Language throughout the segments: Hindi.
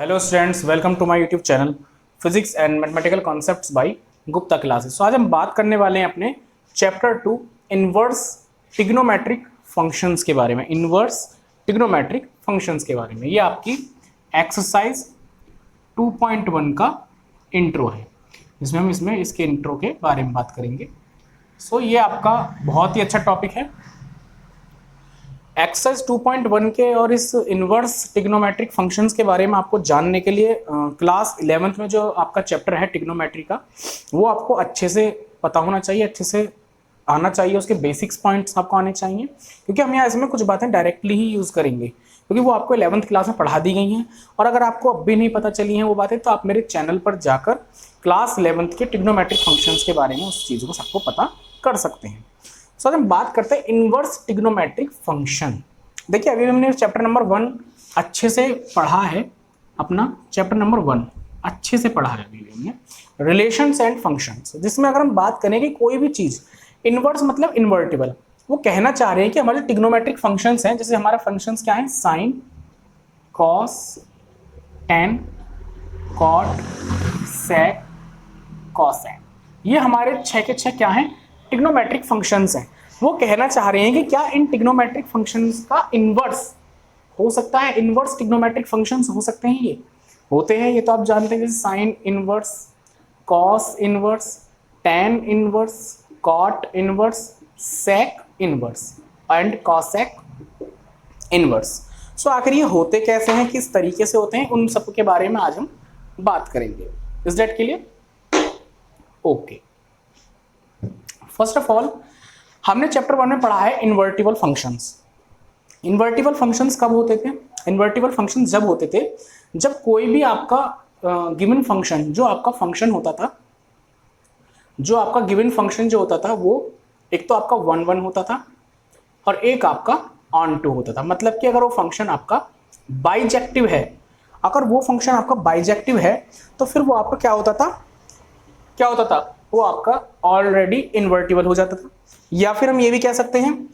Hello students, welcome to my YouTube channel physics and mathematical concepts by Gupta classes. तो आज हम बात करने वाले हैं अपने चैप्टर 2 इनवर्स ट्रिग्नोमेट्रिक फंक्शंस के बारे में। इनवर्स ट्रिग्नोमेट्रिक फंक्शंस के बारे में ये आपकी एक्सरसाइज 2.1 का इंट्रो है, जिसमें हम इसके इंट्रो के बारे में बात करेंगे। सो ये आपका बहुत ही अच्छा टॉपिक है। एक्सरसाइज 2.1 के और इस इनवर्स ट्रिग्नोमेट्रिक फंक्शंस के बारे में आपको जानने के लिए क्लास 11th में जो आपका चैप्टर है ट्रिग्नोमेट्री का, वो आपको अच्छे से पता होना चाहिए, अच्छे से आना चाहिए, उसके बेसिक्स पॉइंट्स आपको आने चाहिए, क्योंकि हम यहाँ इसमें कुछ बातें डायरेक्टली ही यूज़ करेंगे, क्योंकि वो आपको 11th क्लास में पढ़ा दी गई हैं। और अगर आपको अब भी नहीं पता चली हैं वो बातें, तो आप मेरे चैनल पर जाकर क्लास 11th के ट्रिग्नोमेट्रिक फंक्शंस के बारे में उस चीज़ों को सबको पता कर सकते हैं। सो हम बात करते हैं इनवर्स ट्रिग्नोमेट्रिक फंक्शन। देखिए, अभी हमने चैप्टर नंबर 1 अच्छे से पढ़ा है, अपना चैप्टर नंबर 1 अच्छे से पढ़ा है अभी हमने, रिलेशंस एंड फंक्शंस, जिसमें अगर हम बात करें कि कोई भी चीज़ इनवर्स मतलब इन्वर्टिबल, वो कहना चाह रहे हैं कि हमारे जो ट्रिग्नोमेट्रिक फंक्शंस हैं, जैसे हमारा फंक्शंस क्या है, साइन, कॉस, टेन, कॉट, सेक, कॉसेक, ये हमारे 6 के 6 क्या हैं, ट्रिग्नोमेट्रिक फंक्शंस हैं। वो कहना चाह रहे हैं कि क्या इन ट्रिग्नोमेट्रिक फंक्शंस का इनवर्स हो सकता है, इनवर्स ट्रिग्नोमेट्रिक फंक्शंस हो सकते हैं, ये होते हैं, ये तो आप जानते हैं, जैसे sine inverse, cos inverse, tan inverse, cot inverse, sec inverse and cosec inverse. So आखिर ये होते कैसे हैं, किस तरीके से होते हैं, उन सब के बारे में आज हम बात करेंगे। Is that clear? Okay, first of all हमने चैप्टर 1 में पढ़ा है इन्वर्टिबल फंक्शंस। इन्वर्टिबल फंक्शंस कब होते थे? इन्वर्टिबल फंक्शंस जब होते थे जब कोई भी आपका गिवन फंक्शन, जो आपका फंक्शन होता था, जो आपका गिवन फंक्शन जो होता था, वो एक तो आपका 1 होता था और एक आपका ऑन टू होता था। मतलब कि अगर वो फंक्शन आपका बाइजेक्टिव है, अगर वो फंक्शन आपका बाइजेक्टिव है, तो फिर वो आपका क्या होता था, क्या होता था, वो आपका ऑलरेडी इन्वर्टिबल हो जाता था। या फिर हम ये भी कह सकते हैं,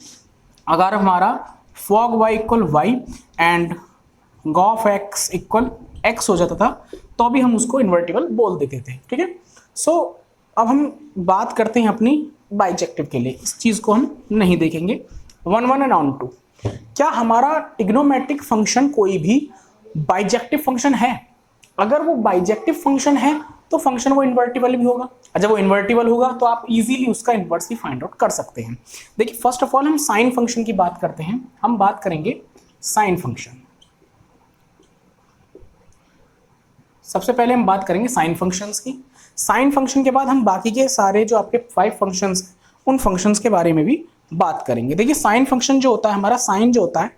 अगर हमारा fog y equal Y and gof x equal X हो जाता था, तो भी हम उसको इन्वर्टिबल बोल देते थे। ठीक है। सो अब हम बात करते हैं अपनी बाइजेक्टिव के लिए, इस चीज को हम नहीं देखेंगे। 1 एंड ऑन टू, क्या हमारा ट्रिग्नोमेट्रिक फंक्शन कोई भी बाइजेक्टिव फंक्शन है? अगर वो बाइजेक्टिव फंक्शन है तो फंक्शन वो इन्वर्टिबल भी होगा, और जब वो इन्वर्टिबल होगा तो आप इजीली उसका इन्वर्स भी फाइंड आउट कर सकते हैं। देखिए, फर्स्ट ऑफ ऑल हम साइन फंक्शन की बात करते हैं। हम बात करेंगे साइन फंक्शन। सबसे पहले हम बात करेंगे साइन फंक्शंस की। साइन फंक्शन के बाद हम बाकी के सारे जो आपके 5 फंक्शंस, उन फंक्शंस के बारे में भी बात करेंगे। देखिए, साइन फंक्शन जो होता है, हमारा साइन जो होता है,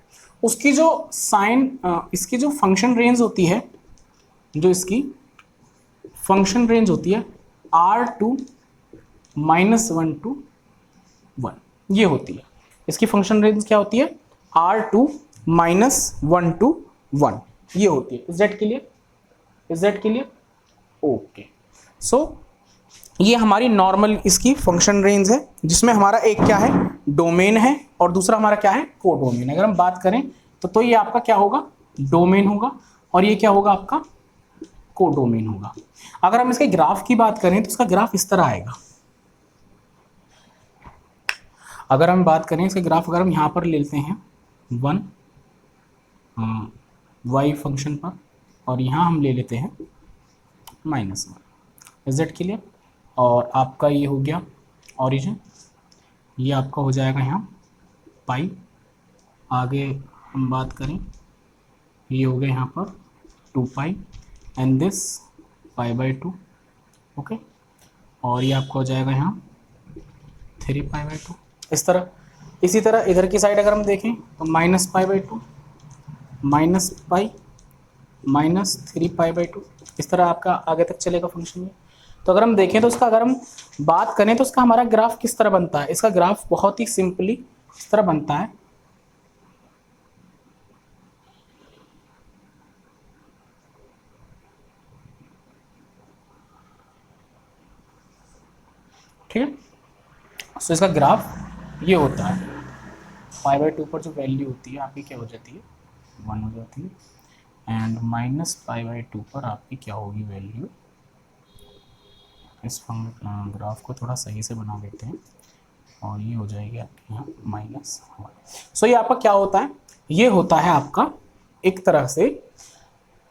उसकी जो साइन इसकी जो फंक्शन रेंज होती है, जो इसकी फंक्शन रेंज होती है R2 -1 to 1, ये होती है। इसकी फंक्शन रेंज क्या होती है? R2 -1 to 1, ये होती है। Is that clear? Is that clear? Okay. So ये हमारी नॉर्मल इसकी फंक्शन रेंज है, जिसमें हमारा एक क्या है, डोमेन है, और दूसरा हमारा क्या है, कोडोमेन। अगर हम बात करें तो ये आपका क्या होगा, डोमेन होगा, और ये क्या होगा, आपका कोडोमेन होगा। अगर हम इसके ग्राफ की बात करें तो इसका ग्राफ इस तरह आएगा। अगर हम बात करें इसके ग्राफ, अगर हम यहाँ पर ले लेते हैं 1 y फंक्शन पर, और यहाँ हम ले लेते हैं -1। Is that clear? और आपका ये हो गया ओरिजिन, ये आपका हो जाएगा यहाँ पाई। आगे हम बात करें, ये हो गया यहाँ पर 2 पाई एंड दिस π/2। ओके, और ये आपका हो जाएगा यहाँ 3 π/2। इस तरह, इसी तरह इधर की साइड अगर हम देखें तो -π/2 -π -3 π/2, इस तरह आपका आगे तक चलेगा फंक्शन में। तो अगर हम देखें तो इसका, अगर हम बात करें तो इसका हमारा ग्राफ किस तरह बनता है? इसका ग्राफ बहुत ही सिंपली इस तरह बनता है। ठीक है। सो इसका ग्राफ ये होता है, π/2 पर जो वैल्यू होती है आपकी क्या हो जाती है, 1 हो जाती है, एंड माइनस पाई बाई 2 पर आपकी क्या होगी वैल्यू। इस ग्राफ को थोड़ा सही से बना देते हैं और ये हो जाएगी आपके यहाँ माइनस। सो ये आपका क्या होता है, ये होता है आपका एक तरह से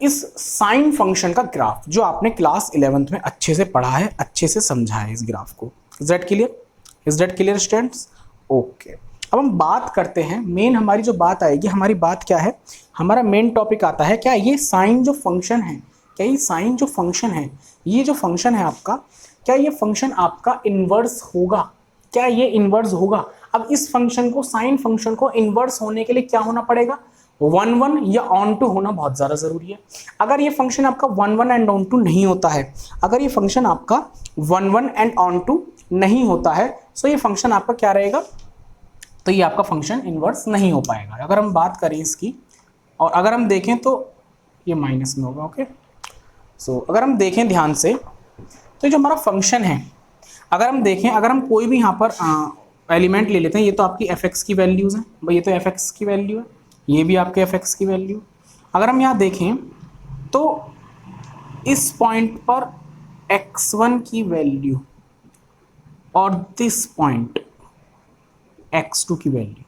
इस साइन फंक्शन का ग्राफ जो आपने क्लास 11th में अच्छे से पढ़ा है, अच्छे से समझा है इस ग्राफ को। Is that clear? Is that clear students? Okay, अब हम बात करते हैं, मेन हमारी जो बात आएगी, हमारी बात क्या है, हमारा मेन टॉपिक आता है क्या, ये साइन जो फंक्शन है, क्या ये साइन जो फंक्शन है, ये जो फंक्शन है आपका, क्या ये फंक्शन आपका इन्वर्स होगा, क्या ये इन्वर्स होगा। अब इस फंक्शन को, साइन फंक्शन को इन्वर्स होने के लिए क्या होना पड़ेगा, 1 1 या ऑन टू होना बहुत ज़्यादा ज़रूरी है। अगर ये फंक्शन आपका 1 1 एंड ऑन टू नहीं होता है, अगर ये फंक्शन आपका 1 1 एंड ऑन टू नहीं होता है, सो ये फंक्शन आपका क्या रहेगा, तो ये आपका फंक्शन इन्वर्स नहीं हो पाएगा। अगर हम बात करें इसकी और अगर हम देखें तो ये माइनस में होगा। ओके, सो अगर हम देखें ध्यान से तो जो हमारा फंक्शन है, अगर हम देखें, अगर हम कोई भी यहाँ पर एलिमेंट ले लेते हैं, ये तो आपकी f(x) की वैल्यूज़ हैं भाई, ये तो f(x) की वैल्यू है, ये भी आपके f(x) की वैल्यू। अगर हम यहाँ देखें तो इस पॉइंट पर x1 की वैल्यू और दिस पॉइंट x2 की वैल्यू,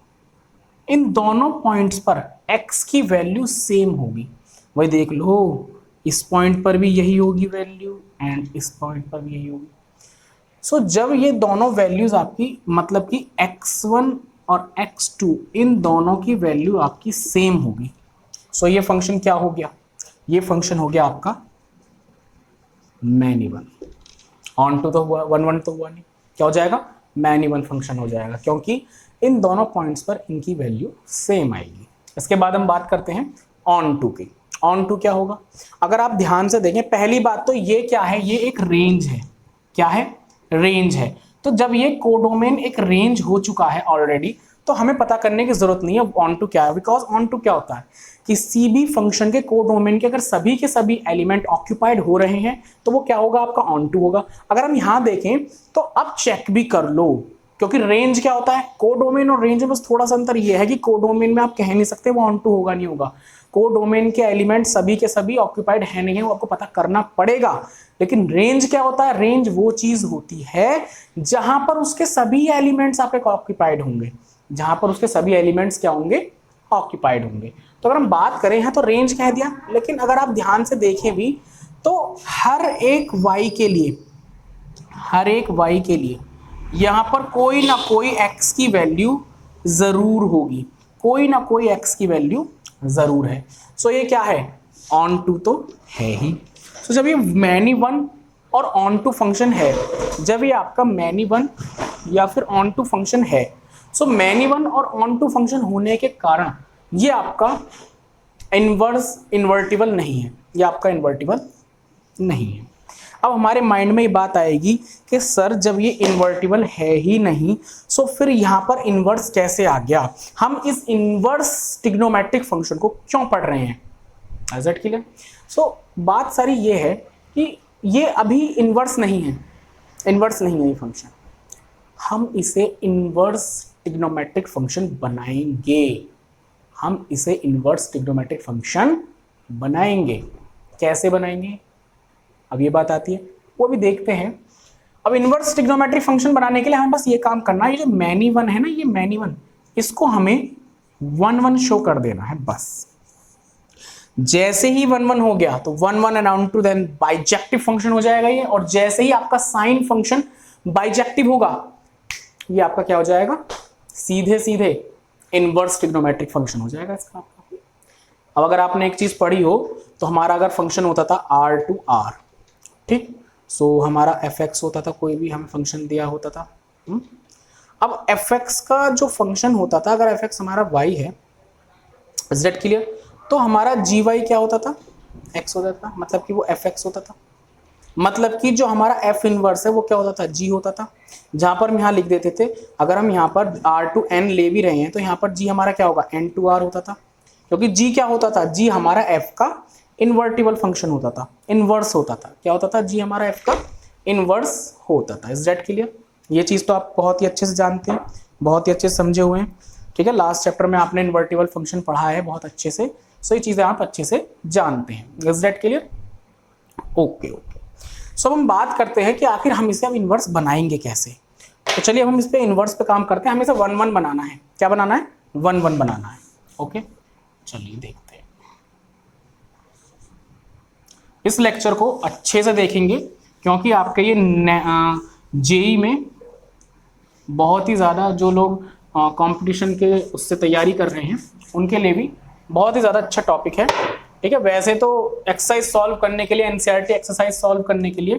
इन दोनों पॉइंट्स पर x की वैल्यू सेम होगी। वही देख लो, इस पॉइंट पर भी यही होगी वैल्यू एंड इस पॉइंट पर भी यही होगी। सो जब ये दोनों वैल्यूज आपकी, मतलब कि x1 और x2, इन दोनों की वैल्यू आपकी सेम होगी, सो ये फंक्शन क्या हो गया, ये फंक्शन हो गया आपका मैन इवन। ऑन टू तो हुआ, 1 1 तो हुआ नहीं, क्या हो जाएगा, मैन इवन फंक्शन हो जाएगा, क्योंकि इन दोनों पॉइंट्स पर इनकी वैल्यू सेम आएगी। इसके बाद हम बात करते हैं ऑन टू की। ऑन टू क्या होगा, अगर आप ध्यान से देखें, पहली बात तो ये क्या है, ये एक रेंज है, क्या है, रेंज है। तो जब ये कोडोमेन एक रेंज हो चुका है ऑलरेडी, तो हमें पता करने की जरूरत नहीं है ऑन टू क्या है, बिकॉज ऑन टू क्या होता है, किसी भी फंक्शन के कोडोमेन के अगर सभी के सभी एलिमेंट ऑक्यूपाइड हो रहे हैं तो वो क्या होगा, आपका ऑन टू होगा। अगर हम यहां देखें तो अब चेक भी कर लो, क्योंकि रेंज क्या होता है, कोडोमेन और रेंज में बस थोड़ा सा अंतर ये है कि कोडोमेन में आप कह नहीं सकते वो ऑन टू होगा नहीं होगा, कोडोमेन के एलिमेंट सभी के सभी ऑक्यूपाइड है नहीं है, वो आपको पता करना पड़ेगा। लेकिन रेंज क्या होता है, रेंज वो चीज होती है जहां पर उसके सभी एलिमेंट्स आपके ऑक्यूपाइड होंगे, जहां पर उसके सभी एलिमेंट्स क्या होंगे, ऑक्यूपाइड होंगे। तो अगर हम बात करें, यहाँ तो रेंज कह दिया, लेकिन अगर आप ध्यान से देखें भी तो हर एक y के लिए, हर एक y के लिए यहां पर कोई ना कोई x की वैल्यू जरूर होगी, कोई ना कोई x की वैल्यू जरूर है। सो ये क्या है, ऑन टू तो है ही। सो जब ये मैनी वन और ऑन टू फंक्शन है, जब ये आपका मैनी वन या फिर ऑन टू फंक्शन है, सो मैनी वन और ऑन टू फंक्शन होने के कारण ये आपका इन्वर्टिबल नहीं है, ये आपका इन्वर्टिबल नहीं है। अब हमारे माइंड में ये बात आएगी कि सर जब ये इन्वर्टिबल है ही नहीं, सो फिर यहाँ पर इन्वर्स कैसे आ गया, हम इस इन्वर्स ट्रिग्नोमेट्रिक फंक्शन को क्यों पढ़ रहे हैं। Is that clear? सो बात सारी ये है कि ये अभी इन्वर्स नहीं है, इन्वर्स नहीं है ये फंक्शन, हम इसे इन्वर्स ट्रिग्नोमेट्रिक फंक्शन बनाएंगे, हम इसे इन्वर्स ट्रिग्नोमेट्रिक फंक्शन बनाएंगे। कैसे बनाएंगे, अब ये बात आती है, वो भी देखते हैं। अब इन्वर्स ट्रिग्नोमेट्रिक फंक्शन बनाने के लिए हमें बस ये काम करना है, ये जो मैनी वन है ना, ये मैनी वन, इसको हमें 1 1 शो कर देना है बस। जैसे ही 1 1 हो गया तो 1 1 and onto then bijective function हो जाएगा ये, और जैसे ही आपका साइन फंक्शन बाइजेक्टिव होगा, ये आपका क्या हो जाएगा, सीधे सीधे इन्वर्स ट्रिग्नोमेट्रिक फंक्शन हो जाएगा इसका। अब अगर आपने एक चीज पढ़ी हो तो हमारा अगर फंक्शन होता था r to r, ठीक, सो हमारा f(x) होता था, कोई भी हमें फंक्शन दिया होता था। अब f(x) का जो फंक्शन होता था, अगर f(x) हमारा y है, इज दैट क्लियर, तो हमारा gy क्या होता था, x होता था, मतलब कि वो f(x) होता था, मतलब कि जो हमारा f इनवर्स है वो क्या होता था, g होता था। जहां पर हम यहाँ लिख देते थे, अगर हम यहाँ पर r to n ले भी रहे हैं तो यहाँ पर g हमारा क्या होगा, n to r होता था, क्योंकि g क्या होता था, g हमारा f का इन्वर्टिबल फंक्शन होता था, इनवर्स होता था, क्या होता था, g हमारा f का इनवर्स होता था। Is that clear? ये चीज तो आप बहुत ही अच्छे से जानते हैं, बहुत ही अच्छे से समझे हुए हैं, ठीक है। लास्ट चैप्टर में आपने इन्वर्टिबल फंक्शन पढ़ा है बहुत अच्छे से, सो ये चीजें आप अच्छे से जानते हैं। Is that clear? Okay okay. So अब हम बात करते हैं कि आखिर हम इसे अब इन्वर्स बनाएंगे कैसे। तो चलिए हम इस पे इन्वर्स पे काम करते हैं। हमें इसे 1 1 बनाना है। क्या बनाना है? 1 1 बनाना है। ओके, चलिए देखते हैं। इस लेक्चर को अच्छे से देखेंगे क्योंकि आपके ये जेई में बहुत ही ज़्यादा जो लोग कंपटीशन के उससे तैयारी कर रहे हैं उनके लिए भी बहुत ही ज़्यादा अच्छा टॉपिक है। ठीक है, वैसे तो एक्सरसाइज सॉल्व करने के लिए, एनसीईआरटी एक्सरसाइज सॉल्व करने के लिए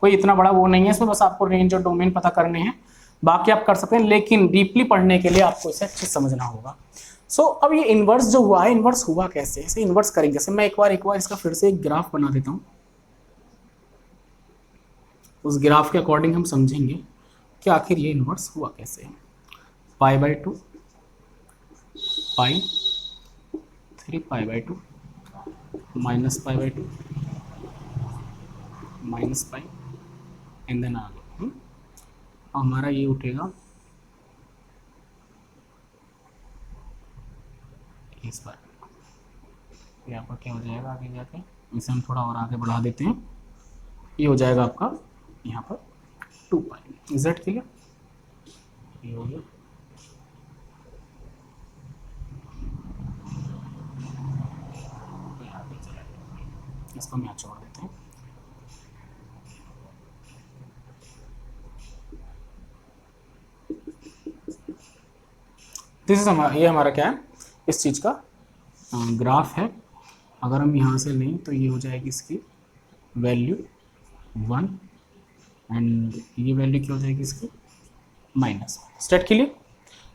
कोई इतना बड़ा वो नहीं है, इसमें बस आपको रेंज और डोमेन पता करने हैं, बाकी आप कर सकते हैं, लेकिन डीपली पढ़ने के लिए आपको इसे अच्छे से समझना होगा। सो अब ये इन्वर्स जो हुआ है, इन्वर्स हुआ कैसे, इसे इन्वर्स करेंगे जैसे मैं एक बार इसका फिर से एक ग्राफ बना देता हूँ। उस ग्राफ के अकॉर्डिंग हम समझेंगे कि आखिर ये इन्वर्स हुआ कैसे। π/2 पाई 3 π/2 -π/2 -π एंड देन आगे हमारा ये उठेगा इस पर, यहाँ पर क्या हो जाएगा आगे जाके, इसे हम थोड़ा और आगे बढ़ा देते हैं, ये हो जाएगा आपका यहाँ पर 2π। Is that clear? ये हो गया। इसको हम यहाँ छोड़ देते हैं। दिस इज ये हमारा क्या है, इस चीज़ का ग्राफ है। अगर हम यहाँ से लें तो ये हो जाएगी इसकी वैल्यू 1 एंड ये वैल्यू क्या हो जाएगी इसकी minus. State clear?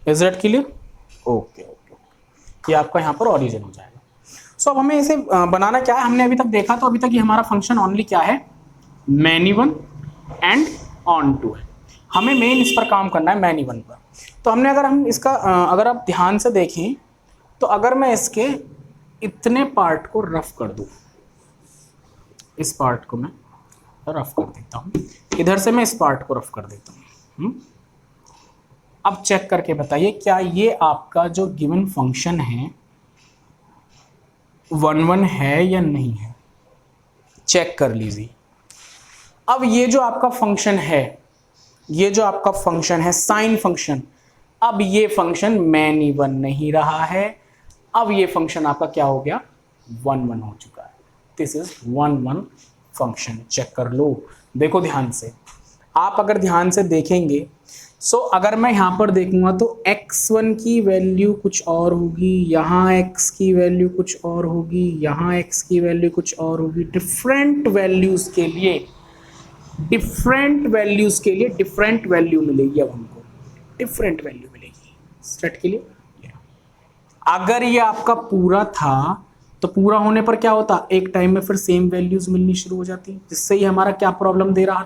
Is that clear? Okay okay, ये आपका यहाँ पर ऑरिजिन हो जाएगा। सो अब हमें इसे बनाना क्या है, हमने अभी तक देखा तो अभी तक ये हमारा फंक्शन ओनली क्या है, मैनी1 एंड ऑन2 है। हमें मेन इस पर काम करना है, मैनी1 पर। तो हमने अगर हम इसका अगर आप ध्यान से देखें तो अगर मैं इसके इतने पार्ट को रफ कर दूं, इस पार्ट को मैं रफ कर देता हूं, इधर से मैं इस पार्ट को रफ कर देता हूं। अब चेक करके बताइए क्या ये आपका जो गिवन फंक्शन है 1 1 है या नहीं है, चेक कर लीजिए। अब ये जो आपका फंक्शन है, ये जो आपका फंक्शन है साइन फंक्शन, अब ये फंक्शन मैनी1 नहीं रहा है, अब ये फंक्शन आपका क्या हो गया 1 1 हो चुका है। This is 1 1 function. चेक कर लो, देखो ध्यान से, आप अगर ध्यान से देखेंगे सो अगर मैं यहाँ पर देखूंगा तो x1 की वैल्यू कुछ और होगी, यहाँ x की वैल्यू कुछ और होगी, यहाँ x की वैल्यू कुछ और होगी। डिफरेंट वैल्यूज के लिए डिफरेंट वैल्यू मिलेगी। अब हमको डिफरेंट वैल्यू मिलेगी। स्टेट के लिए अगर ये आपका पूरा था तो पूरा होने पर क्या होता, एक टाइम में फिर सेम वैल्यूज मिलनी शुरू हो जाती, जिससे ये हमारा क्या प्रॉब्लम दे रहा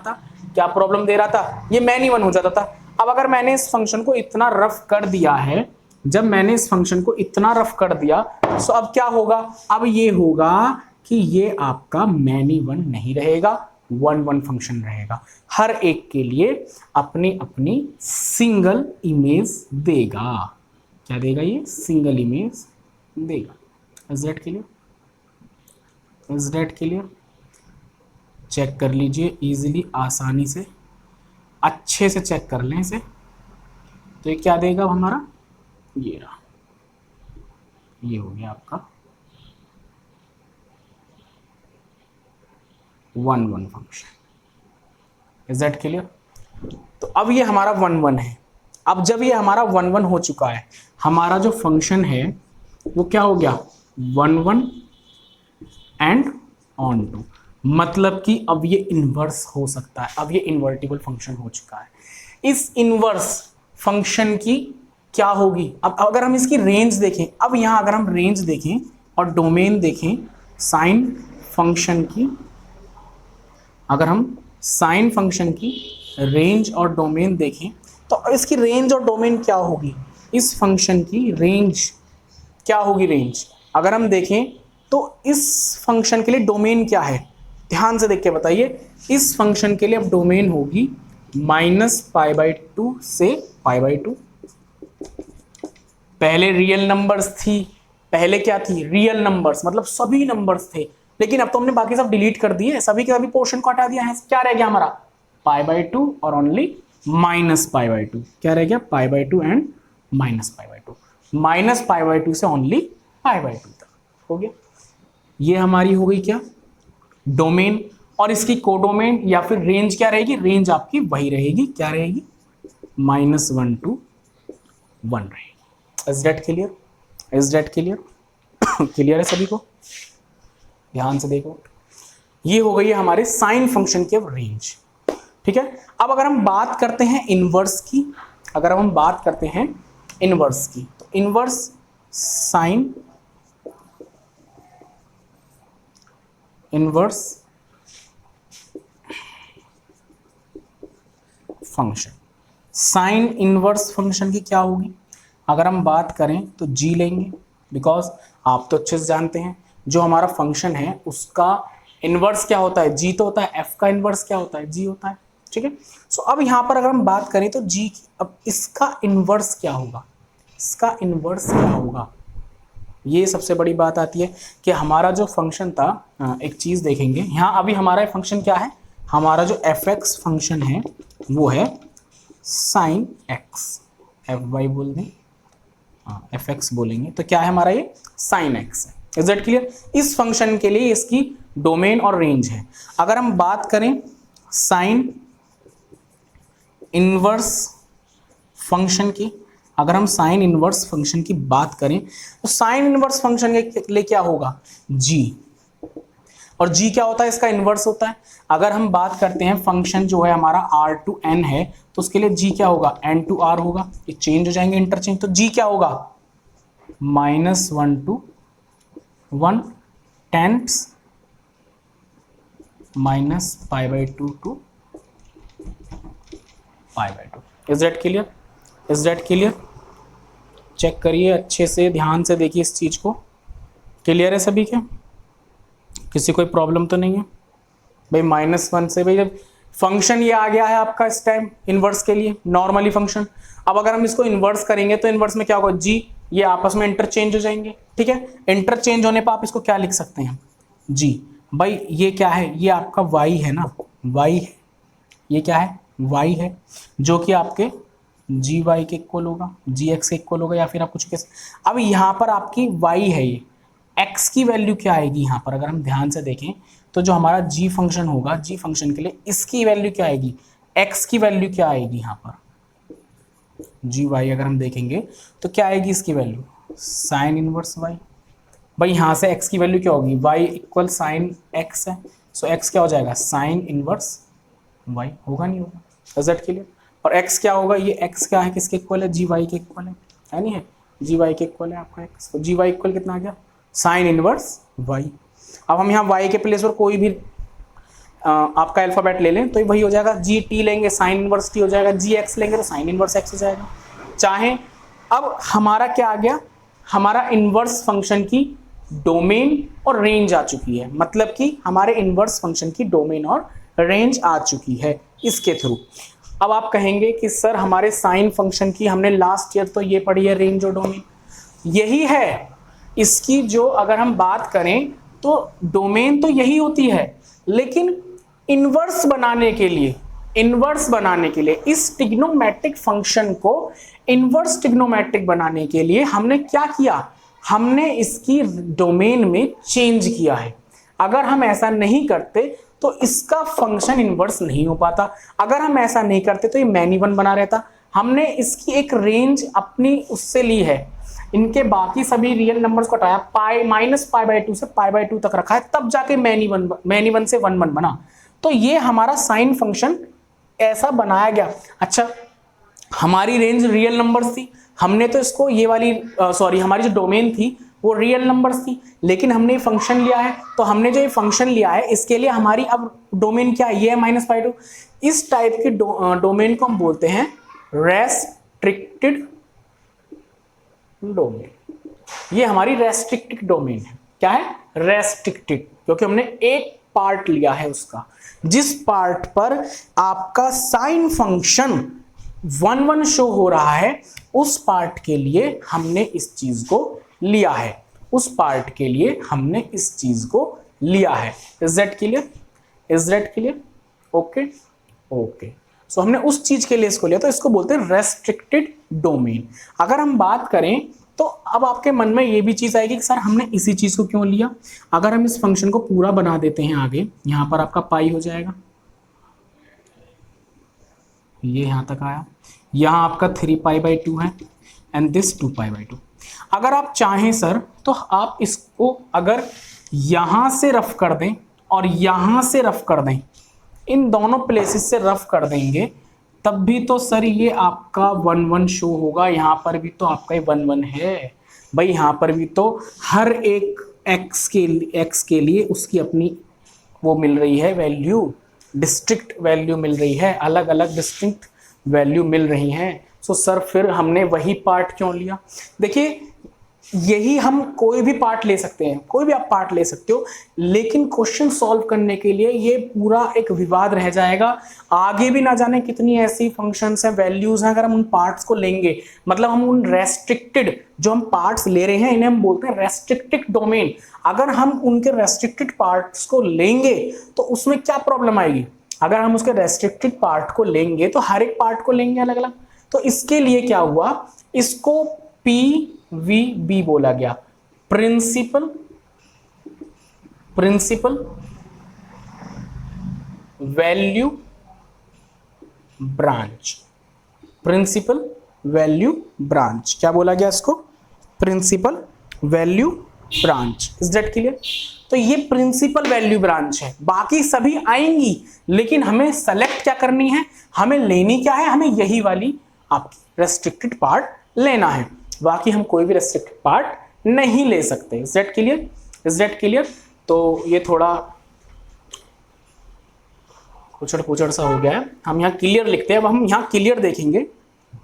था, ये मैनी1 हो जाता था। अब अगर मैंने इस फंक्शन को इतना रफ कर दिया है, जब मैंने इस फंक्शन को इतना रफ कर दिया तो अब क्या होगा, अब ये होगा कि ये आपका मैनी1 नहीं रहेगा, 1 1 फंक्शन रहेगा। हर एक के लिए अपनी अपनी सिंगल इमेज देगा। क्या देगा? ये सिंगल इमेज देगा। Is that clear? Is that clear? Check कर लीजिए इजीली, आसानी से, अच्छे से चेक कर लें इसे। तो ये क्या देगा हमारा, ये रहा, ये हो गया आपका 1 1 फंक्शन। Is that clear? तो अब ये हमारा 1 1 है। अब जब ये हमारा 1 1 हो चुका है, हमारा जो फंक्शन है वो क्या हो गया 1 1 एंड ऑन टू, मतलब कि अब ये इन्वर्स हो सकता है, अब ये इन्वर्टिबल फंक्शन हो चुका है। इस इन्वर्स फंक्शन की क्या होगी, अब अगर हम इसकी रेंज देखें, अब यहाँ अगर हम रेंज देखें और डोमेन देखें साइन फंक्शन की, अगर हम साइन फंक्शन की रेंज और डोमेन देखें तो इसकी रेंज और डोमेन क्या होगी, इस फंक्शन की रेंज क्या होगी, रेंज अगर हम देखें तो इस फंक्शन के लिए डोमेन क्या है, ध्यान से देख के बताइए। इस फंक्शन के लिए अब डोमेन होगी -π/2 से π/2। पहले रियल नंबर्स थी, पहले क्या थी, रियल नंबर्स, मतलब सभी नंबर्स थे, लेकिन अब तो हमने बाकी सब डिलीट कर दिए, सभी के सभी पोर्शन को हटा दिया है। क्या रह गया हमारा, π/2 और ओनली -π/2। क्या रह गया, π/2 एंड -π/2, -π/2 से ओनली π/2 तक हो गया। ये हमारी हो गई क्या, डोमेन, और इसकी कोडोमेन या फिर रेंज क्या रहेगी, रेंज आपकी वही रहेगी, क्या रहेगी, -1 to 1 रहेगी। Is that clear, is that clear, clear है सभी को, ध्यान से देखो। ये हो गई है हमारे साइन फंक्शन की अब रेंज, ठीक है। अब अगर हम बात करते हैं इनवर्स की, अगर हम बात करते हैं इनवर्स की, तो inverse sine inverse function, sine inverse function की क्या होगी, अगर हम बात करें तो जी लेंगे, बिकॉज आप तो अच्छे से जानते हैं जो हमारा फंक्शन है उसका इनवर्स क्या होता है, जी तो होता है, एफ का इनवर्स क्या होता है, जी होता है, ठीक है। सो अब यहां पर अगर हम बात करें तो जी, अब इसका इनवर्स क्या होगा, इसका इनवर्स क्या होगा, ये सबसे बड़ी बात आती है कि हमारा जो फंक्शन था, एक चीज देखेंगे यहाँ, अभी हमारा फंक्शन क्या है, हमारा जो एफ एक्स फंक्शन है वो है साइन एक्स, एफ वाई बोल दें, एफ एक्स बोलेंगे तो क्या है हमारा, ये साइन एक्स है। इज दैट क्लियर, इस फंक्शन के लिए इसकी डोमेन और रेंज है। अगर हम बात करें साइन इनवर्स फंक्शन की, अगर हम साइन इनवर्स फंक्शन की बात करें तो साइन इनवर्स फंक्शन के लिए क्या होगा, जी, और जी क्या होता है, इसका इनवर्स होता है। अगर हम बात करते हैं फंक्शन जो है हमारा r to n है, तो उसके लिए जी क्या होगा, n to r होगा, ये चेंज हो जाएंगे इंटरचेंज, तो जी क्या होगा, -1 to 1 10 -π/2 to π/2। Is that clear, is that clear, check करिए अच्छे से, ध्यान से देखिए इस चीज को, क्लियर है सभी के, किसी कोई प्रॉब्लम तो नहीं है भाई। -1 से भाई जब फंक्शन ये आ गया है आपका इस टाइम इनवर्स के लिए नॉर्मली फंक्शन, अब अगर हम इसको इनवर्स करेंगे तो इनवर्स में क्या होगा, जी, ये आपस में इंटरचेंज हो जाएंगे, ठीक है। इंटरचेंज होने पर आप इसको क्या लिख सकते हैं, जी, भाई ये क्या है, ये आपका y है ना, y है, ये क्या है, y है, जो कि आपके जी वाई के इक्वल होगा, जी एक्स के इक्वल होगा, या फिर आप कुछ कैसे। अब यहाँ पर आपकी y है, ये x की वैल्यू क्या आएगी यहाँ पर, अगर हम ध्यान से देखें तो जो हमारा g फंक्शन होगा, g फंक्शन के लिए इसकी वैल्यू क्या आएगी, x की वैल्यू क्या आएगी यहाँ पर, जी वाई अगर हम देखेंगे तो क्या आएगी इसकी वैल्यू, साइन इनवर्स y। भाई यहाँ से x की वैल्यू क्या होगी, y इक्वल साइन x है, सो x क्या हो जाएगा, साइन इनवर्स y, होगा नहीं होगा, इज दैट क्लियर। और x क्या होगा, ये x क्या है, किसके इक्वल है, जी वाई के इक्वल है नहीं है, जी वाई के इक्वल है आपका x, तो जी वाई इक्वल कितना आ गया, साइन इनवर्स y। अब हम यहाँ y के प्लेस पर कोई भी आपका अल्फाबेट ले लें तो वही हो जाएगा, जी टी लेंगे साइन इनवर्स टी हो जाएगा, जी एक्स लेंगे तो साइन इनवर्स एक्स हो जाएगा। चाहे अब हमारा क्या आ गया, हमारा इनवर्स फंक्शन की डोमेन और रेंज आ चुकी है, मतलब कि हमारे इनवर्स फंक्शन की डोमेन और रेंज आ चुकी है इसके थ्रू। अब आप कहेंगे कि सर हमारे साइन फंक्शन की हमने लास्ट ईयर तो ये पढ़ी है, रेंज और डोमेन यही है इसकी, जो अगर हम बात करें तो डोमेन तो यही होती है, लेकिन इनवर्स बनाने के लिए, इनवर्स बनाने के लिए इस ट्रिग्नोमेट्रिक फंक्शन को इनवर्स ट्रिग्नोमेट्रिक बनाने के लिए हमने क्या किया, हमने इसकी डोमेन में चेंज किया है। अगर हम ऐसा नहीं करते तो इसका फंक्शन इनवर्स नहीं हो पाता, अगर हम ऐसा नहीं करते तो ये मैनी वन बना रहता। हमने इसकी एक रेंज अपनी उससे ली है, इनके बाकी सभी रियल नंबर्स को हटाया, -π/2 से π/2 तक रखा है, तब जाके मैनी वन से 1 1 बना। तो ये हमारा साइन फंक्शन ऐसा बनाया गया। अच्छा, हमारी रेंज रियल नंबर्स थी, हमने तो इसको ये वाली हमारी जो डोमेन थी वो रियल नंबर्स थी, लेकिन हमने ये फंक्शन लिया है, तो हमने जो ये फंक्शन लिया है इसके लिए हमारी अब डोमेन क्या है, ये है -π/2। इस टाइप की डोमेन को हम बोलते हैं रेस्ट्रिक्टेड डोमेन। ये हमारी रेस्ट्रिक्टेड डोमेन है। क्या है, रेस्ट्रिक्टेड, क्योंकि हमने एक पार्ट लिया है उसका, जिस पार्ट पर आपका साइन फंक्शन 1 1 शो हो रहा है, उस पार्ट के लिए हमने इस चीज को लिया है। उस पार्ट के लिए हमने इस चीज को लिया है। Is that clear? Is that clear? Okay okay. So हमने उस चीज के लिए इसको लिया, तो इसको बोलते हैं रेस्ट्रिक्टेड डोमेन। अगर हम बात करें तो अब आपके मन में ये भी चीज आएगी कि सर हमने इसी चीज को क्यों लिया। अगर हम इस फंक्शन को पूरा बना देते हैं आगे, यहां पर आपका पाई हो जाएगा, ये यहां तक आया, यहां आपका 3π/2 है एंड दिस 2π/2। अगर आप चाहें सर तो आप इसको अगर यहां से रफ कर दें और यहां से रफ कर दें, इन दोनों प्लेसेस से रफ कर देंगे, तब भी तो सर ये आपका 1 1 शो होगा। यहां पर भी तो आपका 1 1 है भाई, यहां पर भी तो हर एक x के लिए उसकी अपनी वो मिल रही है वैल्यू, डिस्ट्रिक्ट वैल्यू मिल रही है, अलग अलग डिस्ट्रिक्ट वैल्यू मिल रही हैं। सो सर फिर हमने वही पार्ट क्यों लिया? देखिए यही हम कोई भी पार्ट ले सकते हैं, कोई भी आप पार्ट ले सकते हो, लेकिन क्वेश्चन सॉल्व करने के लिए ये पूरा एक विवाद रह जाएगा। आगे भी ना जाने कितनी ऐसी फंक्शंस हैं, वैल्यूज हैं, अगर हम उन पार्ट्स को लेंगे, मतलब हम उन रेस्ट्रिक्टेड जो हम पार्ट्स ले रहे हैं इन्हें हम बोलते हैं रेस्ट्रिक्टेड डोमेन। अगर हम उनके रेस्ट्रिक्टेड पार्ट्स को लेंगे तो उसमें क्या प्रॉब्लम आएगी? अगर हम उसके रेस्ट्रिक्टेड पार्ट को लेंगे तो हर एक पार्ट को लेंगे अलग अलग। तो इसके लिए क्या हुआ, इसको PVB बोला गया, principal value branch. Principal value branch क्या बोला गया इसको? Principal value branch. Is that clear? तो ये प्रिंसिपल वैल्यू ब्रांच है, बाकी सभी आएंगी, लेकिन हमें सेलेक्ट क्या करनी है, हमें लेनी क्या है, हमें यही वाली आपकी रेस्ट्रिक्टेड पार्ट लेना है, बाकी हम कोई भी रेस्ट्रिक्टेड पार्ट नहीं ले सकते। Is that clear? Is that clear? तो ये थोड़ा कुचड़ सा हो गया है, हम यहाँ क्लियर लिखते हैं। अब हम यहाँ क्लियर देखेंगे,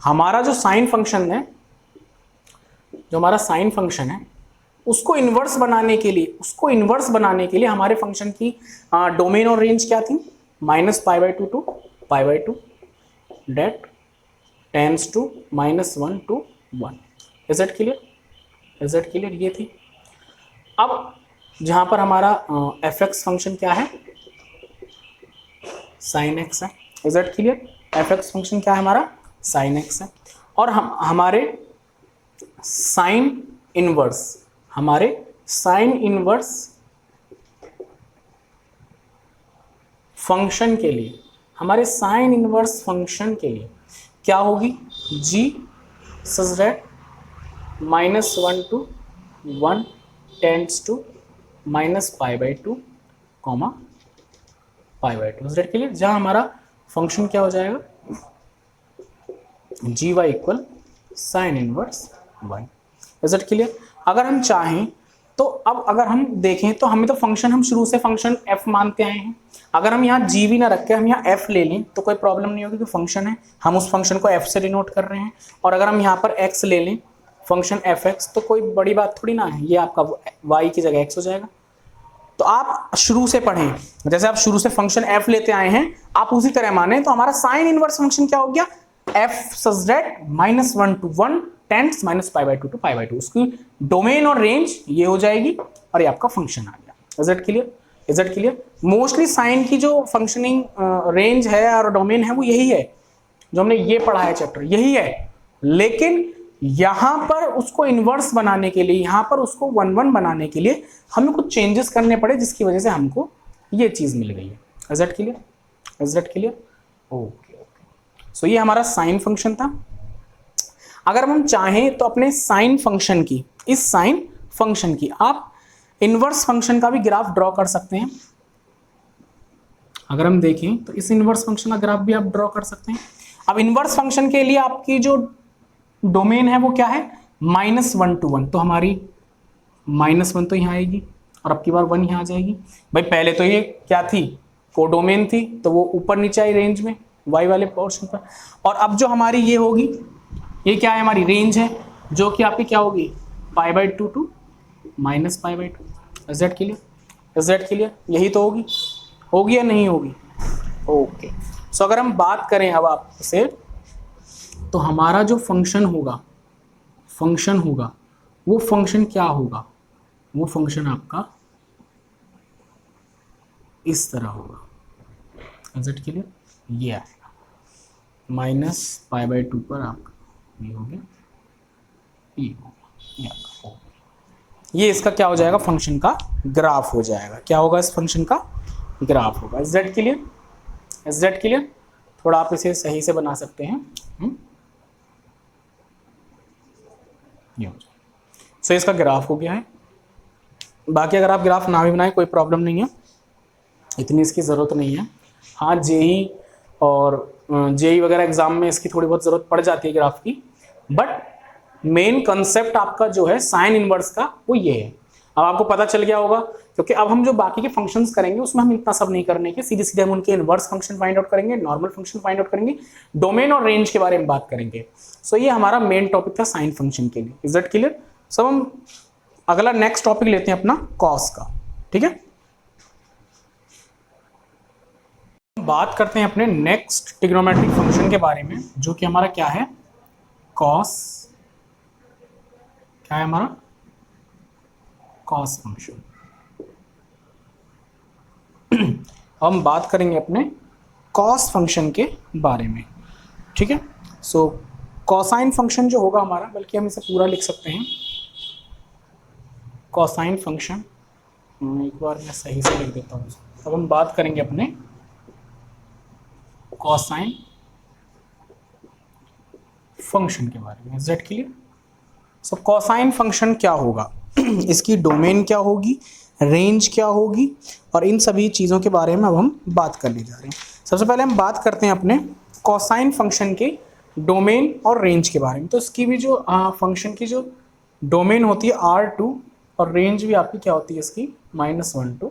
हमारा जो साइन फंक्शन है, जो हमारा साइन फंक्शन है, उसको इन्वर्स बनाने के लिए हमारे फंक्शन की डोमेन और रेंज क्या थी? -π/2 to π/2 that tends to -1 to 1। Is that clear? Is that clear? ये थी। अब जहां पर हमारा fx फंक्शन क्या है? sin x है। Is that clear? fx function क्या है हमारा? sin x है। और हमारे साइन इनवर्स फंक्शन के लिए, हमारे साइन इनवर्स फंक्शन के लिए क्या होगी? g such that -1 to 1 tends to -π/2, π/2। Is that clear? जहां हमारा फंक्शन क्या हो जाएगा? gy equal sine inverse 1। Is that clear? अगर हम चाहें तो अब अगर हम देखें तो हमें तो फंक्शन, हम शुरू से फंक्शन f मानते आए हैं, अगर हम यहाँ g भी ना रख के हम यहाँ f ले लें तो कोई प्रॉब्लम नहीं होगी, कि फंक्शन है, हम उस फंक्शन को f से डिनोट कर रहे हैं। और अगर हम यहाँ पर x ले लें, फंक्शन fx, तो कोई बड़ी बात थोड़ी ना है, ये आपका y की जगह x हो जाएगा। तो आप शुरू से पढ़ें, जैसे आप शुरू से फंक्शन f लेते आए हैं, आप उसी तरह माने। तो हमारा साइन इनवर्स फंक्शन क्या हो गया? f such that -1 to 1 tends -π/2 to π/2, उसकी डोमेन और रेंज ये हो जाएगी और ये आपका फंक्शन आ गया। Is that clear? Is that clear? Mostly sine की जो फंक्शनिंग रेंज है और डोमेन है वो यही है, जो हमने ये पढ़ा है चैप्टर, यही है। लेकिन यहां पर उसको इन्वर्स बनाने के लिए, यहां पर उसको 1 1 बनाने के लिए हमें कुछ चेंजेस करने पड़े, जिसकी वजह से हमको ये चीज मिल गई है। Is that clear? Is that clear? Okay okay. So ये हमारा साइन फंक्शन था। अगर हम चाहें तो अपने साइन फंक्शन की, इस साइन फंक्शन की आप इनवर्स फंक्शन का भी ग्राफ ड्रॉ कर सकते हैं। अगर हम देखें तो इस इनवर्स फंक्शन का ग्राफ भी आप ड्रॉ कर सकते हैं। अब इनवर्स फंक्शन के लिए आपकी जो डोमेन है वो क्या है? -1 to 1। तो हमारी -1 तो यहाँ आएगी और अब की बार 1 यहाँ आ जाएगी। भाई पहले तो ये क्या थी? कोडोमेन थी, तो वो ऊपर नीचे आई रेंज में y वाले पोर्शन पर। और अब जो हमारी ये होगी, ये क्या है? हमारी रेंज है, जो कि आपकी क्या होगी? π/2 to -π/2। Is that clear? Is that clear? यही तो होगी या नहीं होगी? ओके। सो अगर हम बात करें अब आपसे, तो हमारा जो फंक्शन होगा वो फंक्शन क्या होगा? वो फंक्शन आपका इस तरह होगा। एग्जैक्ट क्लियर, ये आएगा -π/2 पर आपका ये हो गया, ये हो गया, ये आपका हो गया। ये इसका क्या हो जाएगा, फंक्शन का ग्राफ हो जाएगा। क्या होगा, इस फंक्शन का ग्राफ होगा। Exact clear, exact clear. थोड़ा आप इसे सही से बना सकते हैं। ये हो जाएगा। सो इसका ग्राफ हो गया है। बाकी अगर आप ग्राफ ना भी बनाए कोई प्रॉब्लम नहीं है, इतनी इसकी ज़रूरत नहीं है। हाँ, जेई और जेई वगैरह एग्जाम में इसकी थोड़ी बहुत ज़रूरत पड़ जाती है ग्राफ की, बट मेन कंसेप्ट आपका जो है साइन इनवर्स का वो ये है। अब आपको पता चल गया होगा, क्योंकि अब हम जो बाकी के फंक्शंस करेंगे उसमें हम इतना सब नहीं करने के, सीधे सीधे हम उनके इनवर्स फंक्शन फाइंड आउट करेंगे, नॉर्मल फंक्शन फाइंड आउट करेंगे, डोमेन और रेंज के बारे में बात करेंगे। सो ये हमारा मेन टॉपिक था साइन फंक्शन के लिए। Is that clear? सब हम अगला नेक्स्ट टॉपिक लेते हैं अपना कॉस का। ठीक है, बात करते हैं अपने नेक्स्ट ट्रिग्नोमेट्रिक फंक्शन के बारे में, जो कि हमारा क्या है, कॉस। क्या है हमारा, कॉस फंक्शन। हम बात करेंगे अपने कॉस फंक्शन के बारे में। ठीक है, सो कॉसाइन फंक्शन जो होगा हमारा, बल्कि हम इसे पूरा लिख सकते हैं, कॉसाइन फंक्शन। एक बार मैं सही से लिख देता हूँ। अब हम बात करेंगे अपने कॉसाइन फंक्शन के बारे में। Is that clear? So cosine function क्या होगा, इसकी डोमेन क्या होगी, रेंज क्या होगी, और इन सभी चीज़ों के बारे में अब हम बात करने जा रहे हैं। सबसे पहले हम बात करते हैं अपने कॉसाइन फंक्शन के डोमेन और रेंज के बारे में। तो इसकी भी जो फंक्शन की जो डोमेन होती है R2 और रेंज भी आपकी क्या होती है इसकी -1 to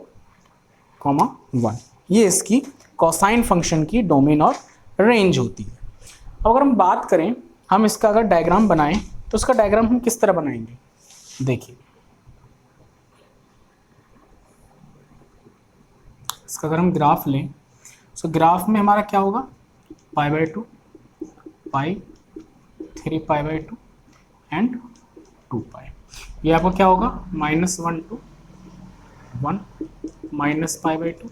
1। ये इसकी कॉसाइन फंक्शन की डोमेन और रेंज होती है। अब अगर हम बात करें, हम इसका अगर डायग्राम बनाएं तो इसका डायग्राम हम किस तरह बनाएंगे, देखिए इसका अगर हम ग्राफ लें तो ग्राफ में हमारा क्या होगा, π/2, पाई, 3π/2 एंड 2π। ये आपका क्या होगा, -1 to 1, -π/2,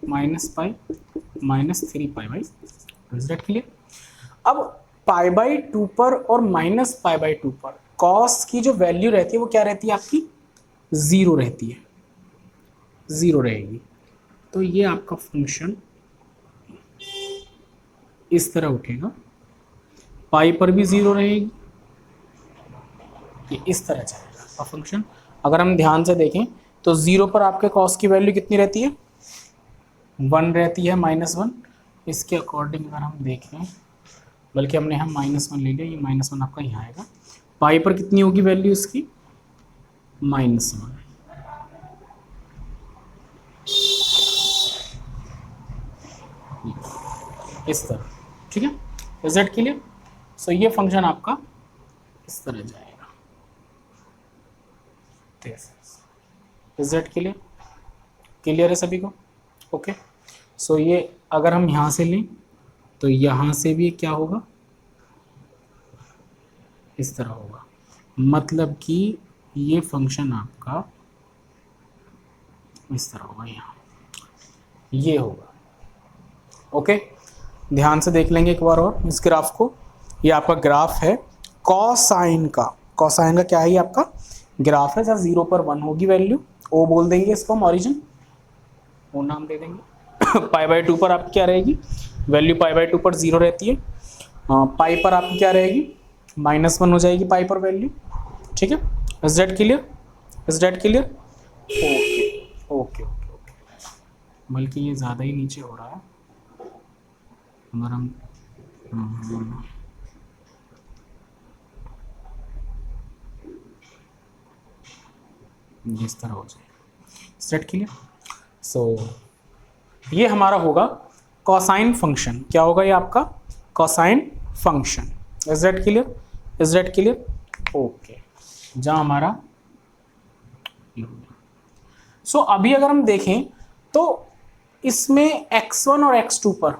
-π, -3π/2। Is that clear? अब π/2 पर और -π/2 पर कॉस की जो वैल्यू रहती है वो क्या रहती है आपकी, 0 रहती है, 0 रहेगी। तो ये आपका फंक्शन इस तरह उठेगा, पाई पर भी 0 रहेगी, ये इस तरह जाएगा आपका फंक्शन। अगर हम ध्यान से देखें तो 0 पर आपके कॉस की वैल्यू कितनी रहती है, 1 रहती है, -1। इसके अकॉर्डिंग अगर हम देखें, बल्कि हमने हम -1 ले लिया, ये -1 आपका यहाँ आएगा। पाई पर कितनी होगी वैल्यू इसकी, -1। इस तरह। ठीक है, इज दैट क्लियर? सो ये फंक्शन आपका इस तरह जाएगा। Is that clear? क्लियर है सभी को? ओके, सो ये अगर हम यहाँ से लें तो यहाँ से भी क्या होगा, इस तरह होगा। मतलब कि ये फंक्शन आपका इस तरह होगा, यहाँ ये होगा। ओके, ध्यान से देख लेंगे एक बार और इस ग्राफ को। ये आपका ग्राफ है कॉसाइन का। कॉसाइन का क्या है, ये आपका ग्राफ है। जहाँ 0 पर 1 होगी वैल्यू, ओ बोल देंगे इसको हम, ओरिजिन वो नाम दे देंगे। π/2 पर आपकी क्या रहेगी वैल्यू, π/2 पर 0 रहती है। पाई पर आपकी क्या रहेगी, -1 हो जाएगी पाई पर वैल्यू। ठीक है, is that clear? Is that clear? Okay okay okay okay, बल्कि ये ज़्यादा ही नीचे हो रहा है। अगर हम इस तरह हो जाए, सेट क्लियर? सो ये हमारा होगा कॉसाइन फंक्शन। क्या होगा ये आपका cosine function. Is that clear? Is that clear? Okay, जहाँ हमारा सो अभी अगर हम देखें तो इसमें x1 और x2 पर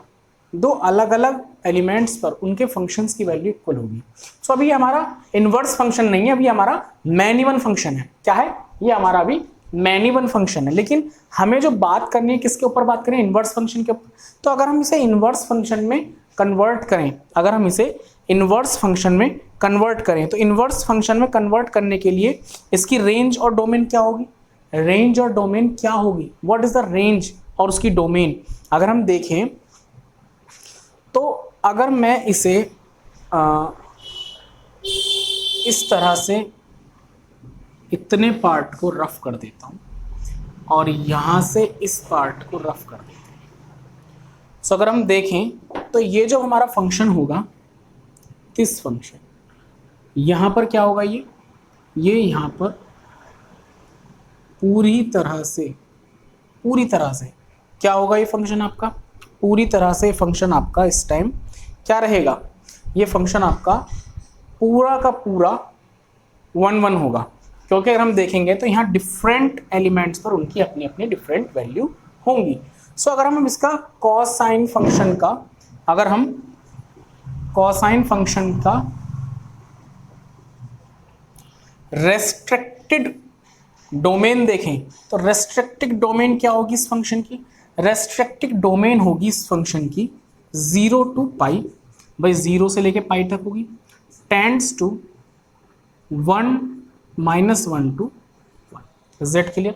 दो अलग अलग एलिमेंट्स पर उनके फंक्शंस की वैल्यू इक्वल होगी। सो अभी हमारा इनवर्स फंक्शन नहीं है, अभी हमारा मैन इवन फंक्शन है। क्या है, ये हमारा अभी मैनी वन फंक्शन है, लेकिन हमें जो बात करनी है किसके ऊपर बात करें, इनवर्स फंक्शन के ऊपर। तो अगर हम इसे इनवर्स फंक्शन में कन्वर्ट करें, अगर हम इसे इनवर्स फंक्शन में कन्वर्ट करें, तो इनवर्स फंक्शन में कन्वर्ट करने के लिए इसकी रेंज और डोमेन क्या होगी, रेंज और डोमेन क्या होगी, व्हाट इज द रेंज और उसकी डोमेन। अगर हम देखें तो अगर मैं इसे इस तरह से इतने पार्ट को रफ कर देता हूं और यहां से इस पार्ट को रफ कर देते हैं, सो अगर हम देखें तो ये जो हमारा फंक्शन होगा, दिस फंक्शन, यहां पर क्या होगा, ये यहां पर पूरी तरह से क्या होगा, ये फंक्शन आपका पूरी तरह से फंक्शन आपका इस टाइम क्या रहेगा, ये फंक्शन आपका पूरा का पूरा 1 होगा, क्योंकि अगर हम देखेंगे तो यहाँ डिफरेंट एलिमेंट्स पर उनकी अपनी अपनी डिफरेंट वैल्यू होंगी। सो अगर हम इसका कोसाइन फंक्शन का, अगर हम कोसाइन फंक्शन का रेस्ट्रिक्टेड डोमेन देखें, तो रेस्ट्रिक्टेड डोमेन क्या होगी इस फंक्शन की, रेस्ट्रिक्टेड डोमेन होगी इस फंक्शन की 0 to पाई, भाई 0 से लेके पाई तक होगी, tends to 1 -1 to 1। Is that clear,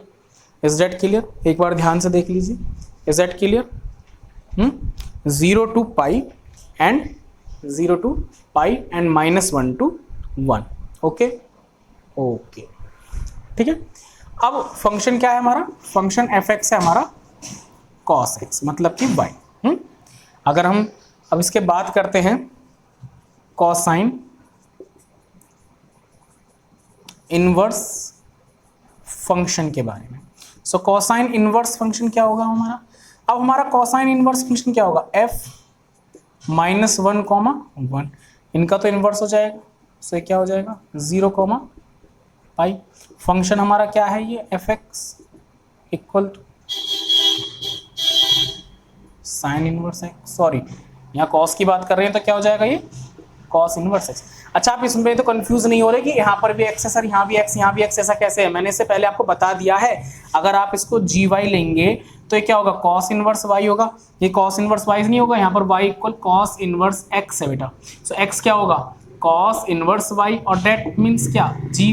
is that clear, एक बार ध्यान से देख लीजिए, is that clear. 0 to pi and -1 to 1। Okay okay, ठीक है। अब फंक्शन क्या है हमारा, फंक्शन f(x) है हमारा cos x, मतलब कि y। अगर हम अब इसके बात करते हैं कोसाइन इनवर्स फंक्शन के बारे में, सो कोसाइन इनवर्स फंक्शन क्या होगा हमारा, अब हमारा कोसाइन इनवर्स फंक्शन क्या होगा, f -1, इनका तो इनवर्स हो जाएगा, सो क्या हो जाएगा 0, पाई। फंक्शन हमारा क्या है, ये f(x) equal to sine inverse x, sorry यहाँ कॉस की बात कर रहे हैं तो क्या हो जाएगा, ये कॉस इनवर्स x। अच्छा, आप इसमें तो कंफ्यूज नहीं हो रहे कि यहाँ पर भी x है सर, यहाँ भी x, ऐसा कैसे है, मैंने इससे पहले आपको बता दिया है। अगर आप इसको gy लेंगे तो ये क्या होगा, कॉस इनवर्स y होगा, ये कॉस इनवर्स y नहीं होगा, यहाँ पर y equal cos inverse x है बेटा। सो x क्या होगा, कॉस इनवर्स y, और डेट मीन्स क्या, gy,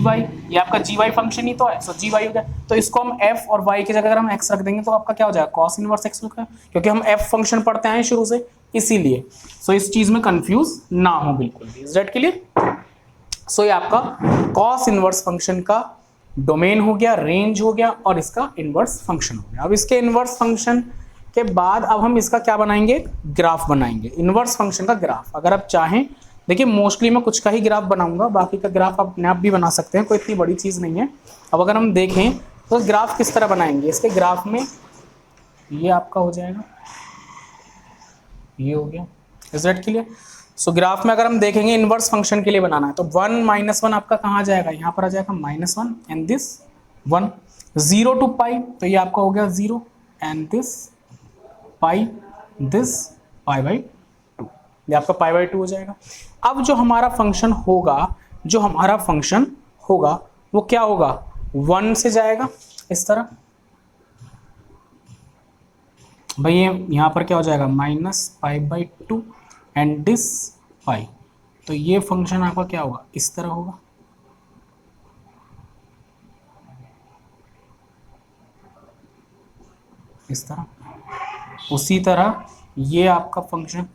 ये आपका gy फंक्शन ही तो है, सो gy हो गया। तो इसको हम f और y की जगह अगर हम x रख देंगे तो आपका क्या हो जाएगा, कॉस इनवर्स x होगा, क्योंकि हम f फंक्शन पढ़ते हैं शुरू से, इसीलिए। सो इस चीज में कंफ्यूज ना हो बिल्कुल भी। Is that clear. सो ये आपका कॉस इनवर्स फंक्शन का डोमेन हो गया, रेंज हो गया, और इसका इनवर्स फंक्शन हो गया। अब इसके इनवर्स फंक्शन के बाद अब हम इसका क्या बनाएंगे, ग्राफ बनाएंगे, इनवर्स फंक्शन का ग्राफ। अगर आप चाहें, देखिए मोस्टली मैं कुछ का ही ग्राफ बनाऊंगा, बाकी का ग्राफ आप अपने आप भी बना सकते हैं, कोई इतनी बड़ी चीज़ नहीं है। अब अगर हम देखें तो ग्राफ किस तरह बनाएंगे, इसके ग्राफ में ये आपका हो जाएगा, ये हो गया। Is that clear. So graph में अगर हम देखेंगे इनवर्स फंक्शन के लिए बनाना है तो 1 -1 आपका कहाँ आ जाएगा, यहाँ पर आ जाएगा -1 एंड दिस 1, 0 to पाई, तो ये आपका हो गया 0 एंड दिस पाई, दिस पाई/2, ये आपका पाई/2 हो जाएगा। अब जो हमारा फंक्शन होगा, वो क्या होगा, 1 से जाएगा इस तरह, भाई ये यहाँ पर क्या हो जाएगा -पाई/2 एंड दिस पाई, तो ये फंक्शन आपका क्या होगा, इस तरह होगा, इस तरह। उसी तरह ये आपका फंक्शन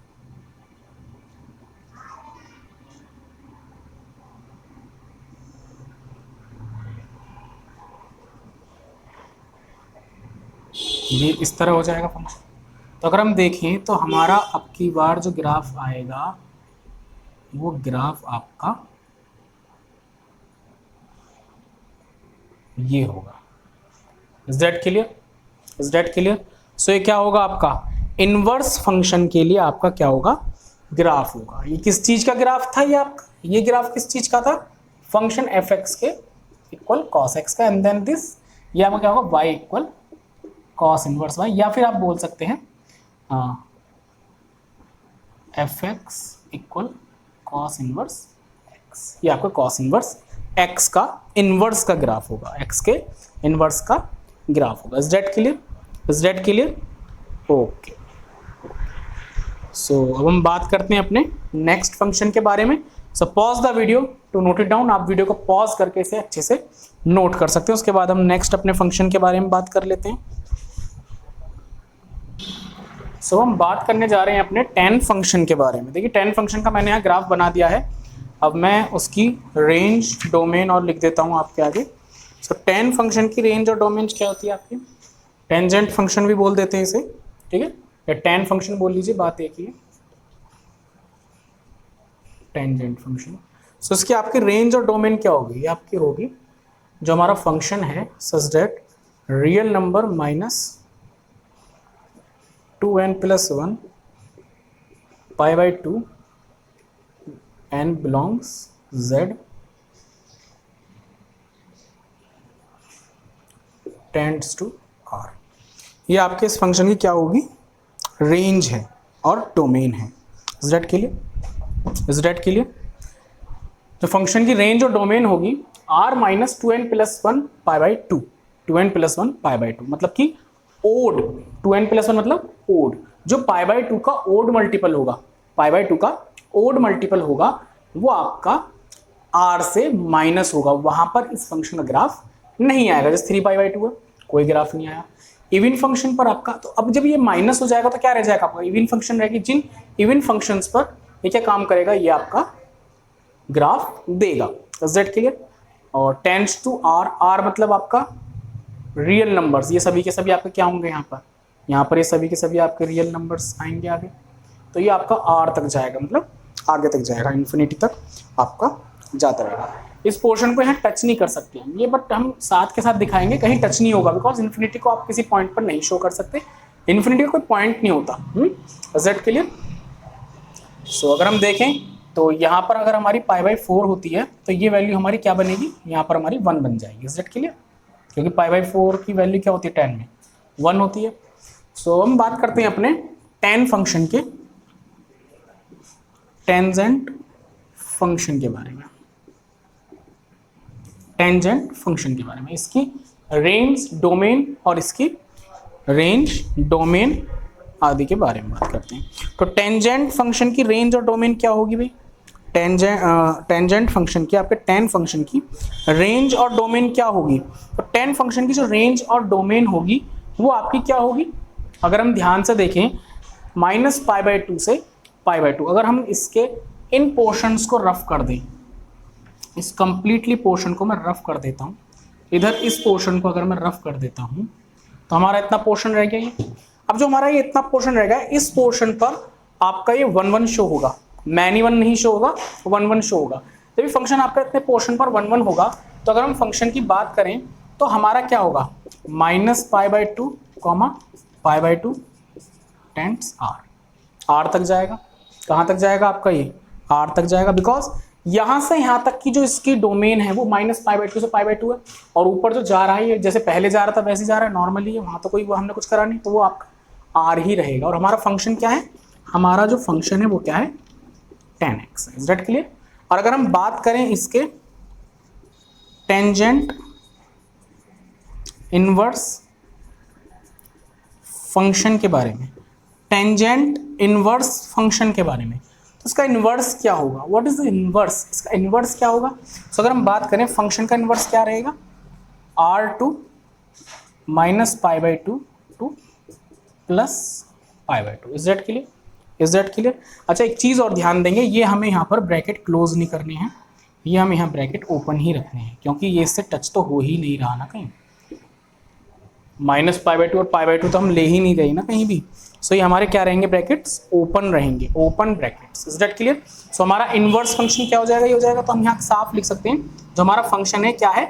ये इस तरह हो जाएगा फंक्शन। तो अगर हम देखें तो हमारा अब की बार जो ग्राफ आएगा वो ग्राफ आपका ये होगा। Is that clear, is that clear. So ये क्या होगा आपका इनवर्स फंक्शन के लिए आपका क्या होगा, ग्राफ होगा। ये किस चीज का ग्राफ था, ये आपका ये ग्राफ किस चीज का था, फंक्शन f(x) के इक्वल cos x का, एंड देन दिस ये आपका क्या होगा y equal cos inverse y, या फिर आप बोल सकते हैं f(x) equal cos inverse x, ये आपका cos इनवर्स एक्स का इनवर्स का ग्राफ होगा, एक्स के इनवर्स का ग्राफ होगा। Is that clear? Is that clear? Okay. So अब हम बात करते हैं अपने नेक्स्ट फंक्शन के बारे में। So pause the video to note it down. आप वीडियो को पॉज करके इसे अच्छे से नोट कर सकते हैं। उसके बाद हम नेक्स्ट अपने फंक्शन के बारे में बात कर लेते हैं। सो हम बात करने जा रहे हैं अपने 10 फंक्शन के बारे में। देखिए 10 फंक्शन का मैंने यहाँ ग्राफ बना दिया है। अब मैं उसकी रेंज, डोमेन और लिख देता हूँ आपके आगे। सो 10 फंक्शन की रेंज और डोमेन क्या होती है आपकी? टेंजेंट फंक्शन भी बोल देते हैं इसे, ठीक है, या 10 फंक्शन बोल लीजिए, बात एक ही है, टेंजेंट फंक्शन। सो इसकी आपकी रेंज और डोमेन क्या होगी? ये आपकी होगी जो हमारा फंक्शन है such that real number minus 2n+1 π/2 n belongs z tends to r। ये आपके इस फंक्शन की क्या होगी? रेंज है और डोमेन है। Is that clear? Is that clear? तो फंक्शन की रेंज और डोमेन होगी r - 2n+1 π/2, 2n+1 π/2 मतलब कि ओड, 2n+1 मतलब ओड, जो π/2 का ओड मल्टीपल होगा, π/2 का ओड मल्टीपल होगा, वो आपका r से माइनस होगा। वहां पर इस फंक्शन का ग्राफ नहीं आएगा। जैसे 3π/2 है, कोई ग्राफ नहीं आया। इवन फंक्शन पर आपका, तो अब जब ये माइनस हो जाएगा तो क्या रह जाएगा आपका? इवन फंक्शन रहेगी। जिन इवन फंक्शंस पर ये क्या काम करेगा? ये आपका ग्राफ देगा। Is that clear? और टेंड्स टू r, r मतलब आपका रियल नंबर्स। ये सभी के सभी आपके क्या होंगे यहाँ पर? यहाँ पर ये सभी के सभी आपके रियल नंबर्स आएंगे आगे। तो ये आपका r तक जाएगा, मतलब आगे तक जाएगा, इन्फिनिटी तक आपका जाता रहेगा। इस पोर्शन को यहाँ टच नहीं कर सकते हम ये, बट हम साथ के साथ दिखाएंगे कहीं टच नहीं होगा, बिकॉज इन्फिनिटी को आप किसी पॉइंट पर नहीं शो कर सकते। इन्फिनिटी का कोई पॉइंट नहीं होता। Is that clear? सो अगर हम देखें तो यहाँ पर अगर हमारी π/4 होती है तो ये वैल्यू हमारी क्या बनेगी? यहाँ पर हमारी 1 बन जाएगी। Is that clear? क्योंकि π/4 की वैल्यू क्या होती है? 10 में 1 होती है। सो हम बात करते हैं अपने 10 फंक्शन के टेंजेंट फंक्शन के बारे में। टेंजेंट फंक्शन के बारे में, इसकी रेंज, डोमेन और इसकी रेंज, डोमेन आदि के बारे में बात करते हैं। तो टेंजेंट फंक्शन की रेंज और डोमेन क्या होगी भाई? टेंजेंट फंक्शन की, आपके 10 फंक्शन की रेंज और डोमेन क्या होगी? तो 10 फंक्शन की जो रेंज और डोमेन होगी वो आपकी क्या होगी? अगर हम ध्यान से देखें, -π/2 से π/2, अगर हम इसके इन पोर्शंस को रफ कर दें, इस कंप्लीटली पोर्शन को मैं रफ कर देता हूँ, इधर इस पोर्शन को अगर मैं रफ कर देता हूँ तो हमारा इतना पोर्शन रह गया ये। अब जो हमारा ये इतना पोर्शन रहेगा, इस पोर्शन पर आपका ये 1 शो होगा, मैनी 1 नहीं शो होगा, 1 शो होगा। जब भी फंक्शन आपका इतने पोर्शन पर 1 होगा तो अगर हम फंक्शन की बात करें तो हमारा क्या होगा? -π/2, π/2 टेंड्स r तक जाएगा। कहाँ तक जाएगा आपका? ये r तक जाएगा, बिकॉज यहाँ से यहाँ तक की जो इसकी डोमेन है वो -π/2 से π/2 है, और ऊपर जो जा रहा है जैसे पहले जा रहा था वैसे जा रहा है नॉर्मली है, वहाँ तो कोई हमने कुछ करा नहीं, तो वो आपका r ही रहेगा। और हमारा फंक्शन क्या है? हमारा जो फंक्शन है वो क्या है? 10x। Is that clear? और अगर हम बात करें इसके टेंजेंट इनवर्स फंक्शन के बारे में, टेंजेंट इनवर्स फंक्शन के बारे में, तो इसका इनवर्स क्या होगा? What is the inverse? इसका इनवर्स क्या होगा? तो अगर हम बात करें फंक्शन का इनवर्स क्या रहेगा? r2 -π/2 to +π/2। Is that clear? Is that clear? अच्छा, एक चीज़ और ध्यान देंगे, ये हमें यहाँ पर ब्रैकेट क्लोज नहीं करने हैं, ये हमें यहाँ ब्रैकेट ओपन ही रखने हैं, क्योंकि ये इससे टच तो हो ही नहीं रहा ना कहीं। -π/2 और π/2 तो हम ले ही नहीं रहे ना कहीं भी। सो ये हमारे क्या रहेंगे? ब्रैकेट्स ओपन रहेंगे, open brackets. Is that clear? So हमारा इनवर्स फंक्शन क्या हो जाएगा? ये हो जाएगा, तो हम यहाँ साफ लिख सकते हैं जो हमारा फंक्शन है क्या है?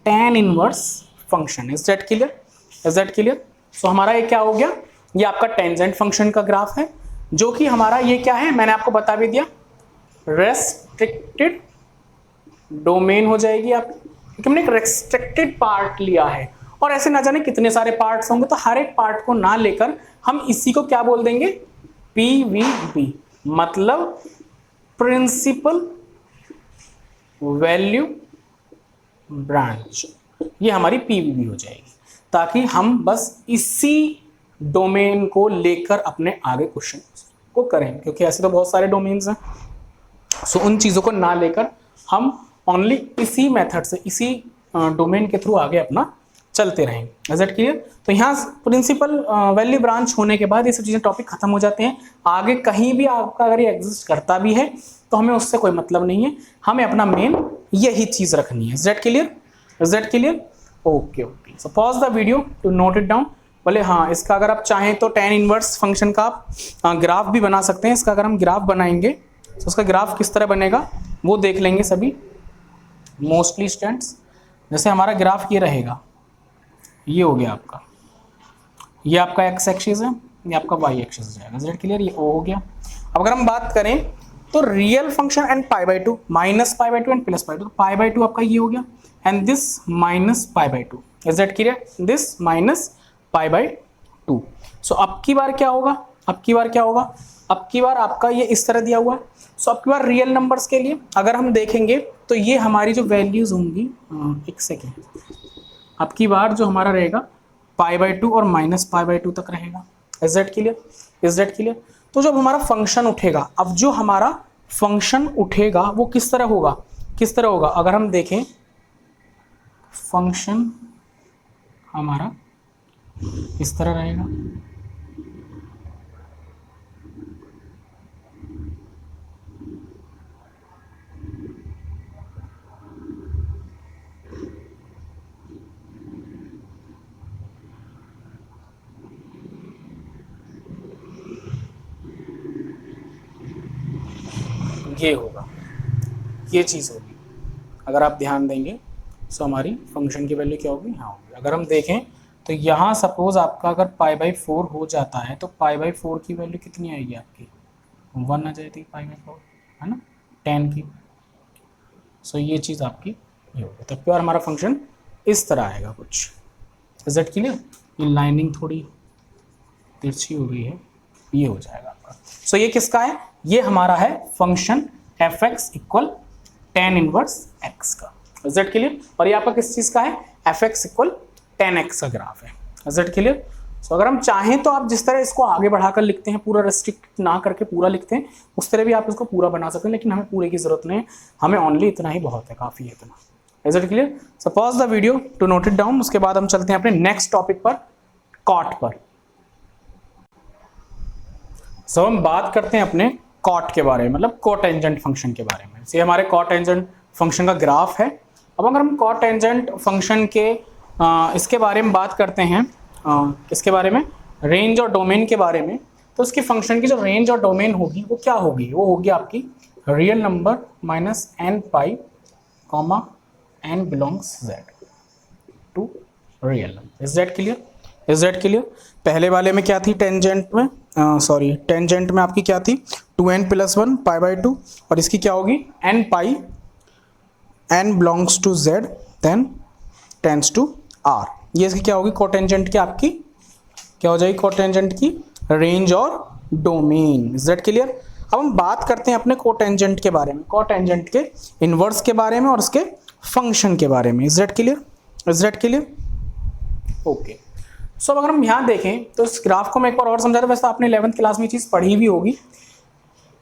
tan inverse function. Is that clear? Is that clear? So हमारा ये क्या हो गया? ये आपका टेंजेंट फंक्शन का ग्राफ है, जो कि हमारा ये क्या है? मैंने आपको बता भी दिया, रेस्ट्रिक्टेड डोमेन हो जाएगी आपकी, क्योंकि हमने एक रेस्ट्रिक्टेड पार्ट लिया है, और ऐसे ना जाने कितने सारे पार्ट्स होंगे, तो हर एक पार्ट को ना लेकर हम इसी को क्या बोल देंगे? PVB, मतलब प्रिंसिपल वैल्यू ब्रांच, ये हमारी पीवीबी हो जाएगी, ताकि हम बस इसी डोमेन को लेकर अपने आगे क्वेश्चन को करें, क्योंकि ऐसे तो बहुत सारे डोमेन्स हैं। सो उन चीज़ों को ना लेकर हम ओनली इसी मेथड से, इसी डोमेन के थ्रू आगे अपना चलते रहेंगे। Is it clear? तो यहाँ प्रिंसिपल वैल्यू ब्रांच होने के बाद ये सब चीज़ें टॉपिक खत्म हो जाते हैं। आगे कहीं भी आपका अगर ये एग्जिस्ट करता भी है तो हमें उससे कोई मतलब नहीं है, हमें अपना मेन यही चीज़ रखनी है। Is that clear? Is that clear? Okay okay. So pause the video to note it down. बोले हाँ, इसका अगर आप चाहें तो tan इनवर्स फंक्शन का आप ग्राफ भी बना सकते हैं। इसका अगर हम ग्राफ बनाएंगे तो उसका ग्राफ किस तरह बनेगा वो देख लेंगे सभी मोस्टली स्टूडेंट्स। जैसे हमारा ग्राफ ये रहेगा, ये हो गया आपका, ये आपका एक्स एक्सिस है, ये आपका वाई एक्सिस हो जाएगा। Is it clear? ये ओ हो गया। अब अगर हम बात करें तो रियल फंक्शन एंड π/2, -π/2 एंड +π/2, तो π/2 आपका ये हो गया and this -π/2। Is it clear? This -π/2। So अब की बार क्या होगा, अब की बार क्या होगा, अब की बार आपका ये इस तरह दिया हुआ है। सो अब की बार रियल नंबर्स के लिए अगर हम देखेंगे तो ये हमारी जो वैल्यूज होंगी, एक सेकेंड, अब की बार जो हमारा रहेगा π/2 और -π/2 तक रहेगा। Is that clear? Is that clear? तो जब हमारा फंक्शन उठेगा, अब जो हमारा फंक्शन उठेगा वो किस तरह होगा, किस तरह होगा? अगर हम देखें फंक्शन हमारा इस तरह रहेगा, ये होगा, ये चीज़ होगी। अगर आप ध्यान देंगे तो हमारी फंक्शन की वैल्यू क्या होगी, यहाँ होगी। अगर हम देखें तो यहाँ सपोज आपका अगर π/4 हो जाता है तो π/4 की वैल्यू कितनी आएगी आपकी, 1 आ जाती है π/4, है ना, 10 की। सो ये चीज़ आपकी ये होगी। तो प्योर हमारा फंक्शन इस तरह आएगा कुछ। Is that clear? ये लाइनिंग थोड़ी तिरछी हो गई है, ये हो जाएगा आपका। सो ये किसका है, ये हमारा है function f(x) equal tan inverse x का। Is that clear? और ये आपका किस चीज का है, f(x) इक्वल tan x का ग्राफ है। Is that clear? सो अगर हम चाहें तो आप जिस तरह इसको आगे बढ़ाकर लिखते हैं, पूरा रेस्ट्रिक्ट ना करके पूरा लिखते हैं, उस तरह भी आप इसको पूरा बना सकते हैं, लेकिन हमें पूरे की जरूरत नहीं है, हमें ओनली इतना ही बहुत है, काफी है इतना। Is that clear? So pause the video to note it down. उसके बाद हम चलते हैं अपने नेक्स्ट टॉपिक पर, कॉट पर। सो हम बात करते हैं अपने कॉट के बारे में, मतलब कोटेंजेंट फंक्शन के बारे में। ये हमारे कोटेंजेंट फंक्शन का ग्राफ है। अब अगर हम कोटेंजेंट फंक्शन के इसके बारे में बात करते हैं, किसके बारे में, रेंज और डोमेन के बारे में, तो उसकी फंक्शन की जो रेंज और डोमेन होगी वो क्या होगी, वो होगी आपकी real number minus n π comma n belongs z to real number. Is that clear? Is that clear? पहले वाले में क्या थी, टेंजेंट में, सॉरी टेंजेंट में आपकी क्या थी 2n + 1 π/2, और इसकी क्या होगी n π, n belongs to z then tends to r। ये इसकी क्या होगी, कोटेंजेंट की आपकी क्या हो जाएगी, कोटेंजेंट की रेंज और डोमेन। Is that clear? अब हम बात करते हैं अपने कोटेंजेंट के बारे में, कोटेंजेंट के इनवर्स के बारे में और उसके फंक्शन के बारे में। Is that clear? Is that clear? Okay. So अगर हम यहाँ देखें तो इस ग्राफ को मैं एक बार और समझा था, वैसे आपने 11th क्लास में चीज़ पढ़ी भी होगी।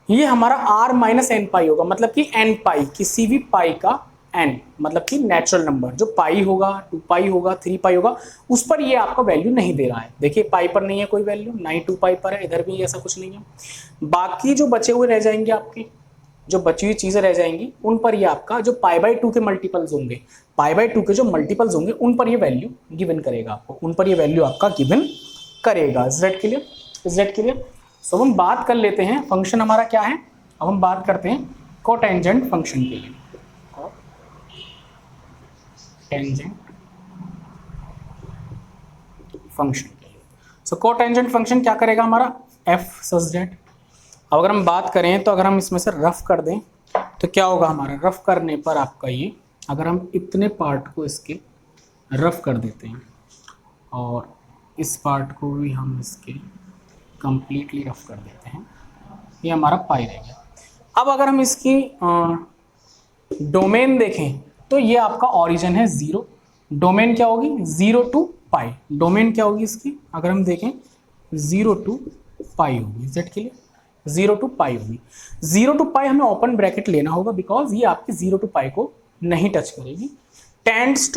ये हमारा r - n π होगा, मतलब कि n π, किसी भी पाई का n, मतलब कि नेचुरल नंबर जो पाई होगा, 2π होगा, 3π होगा, उस पर ये आपका वैल्यू नहीं दे रहा है। देखिए पाई पर नहीं है कोई वैल्यू, ना ही 2π पर है, इधर भी ऐसा कुछ नहीं है। बाकी जो बचे हुए रह जाएंगे आपके, जो बची हुई चीज़ें रह जाएंगी, उन पर ये आपका जो π/2 के मल्टीपल्स होंगे, π/2 के जो मल्टीपल्स होंगे उन पर ये वैल्यू गिवन करेगा आपको, उन पर ये वैल्यू आपका गिवन करेगा। Is that clear? Is that clear? So हम बात कर लेते हैं फंक्शन हमारा क्या है। अब हम बात करते हैं कोटेंजेंट फंक्शन के लिए। कोटेंजेंट फंक्शन के लिए, सो कोटेंजेंट फंक्शन क्या करेगा हमारा, f सच दैट। अब अगर हम बात करें तो अगर हम इसमें से रफ कर दें तो क्या होगा हमारा, रफ करने पर आपका ये, अगर हम इतने पार्ट को इसके रफ कर देते हैं और इस पार्ट को भी हम इसके कंप्लीटली रफ कर देते हैं, ये हमारा पाई रह गया। अब अगर हम इसकी डोमेन देखें तो ये आपका ओरिजिन है 0, डोमेन क्या होगी 0 to पाई, डोमेन क्या होगी इसकी अगर हम देखें 0 to पाई होगी, इज दैट क्लियर, 0 to पाई होगी। 0 to पाई हमें ओपन ब्रैकेट लेना होगा बिकॉज ये आपकी 0 to पाई को नहीं टच करेगी। टेंड्स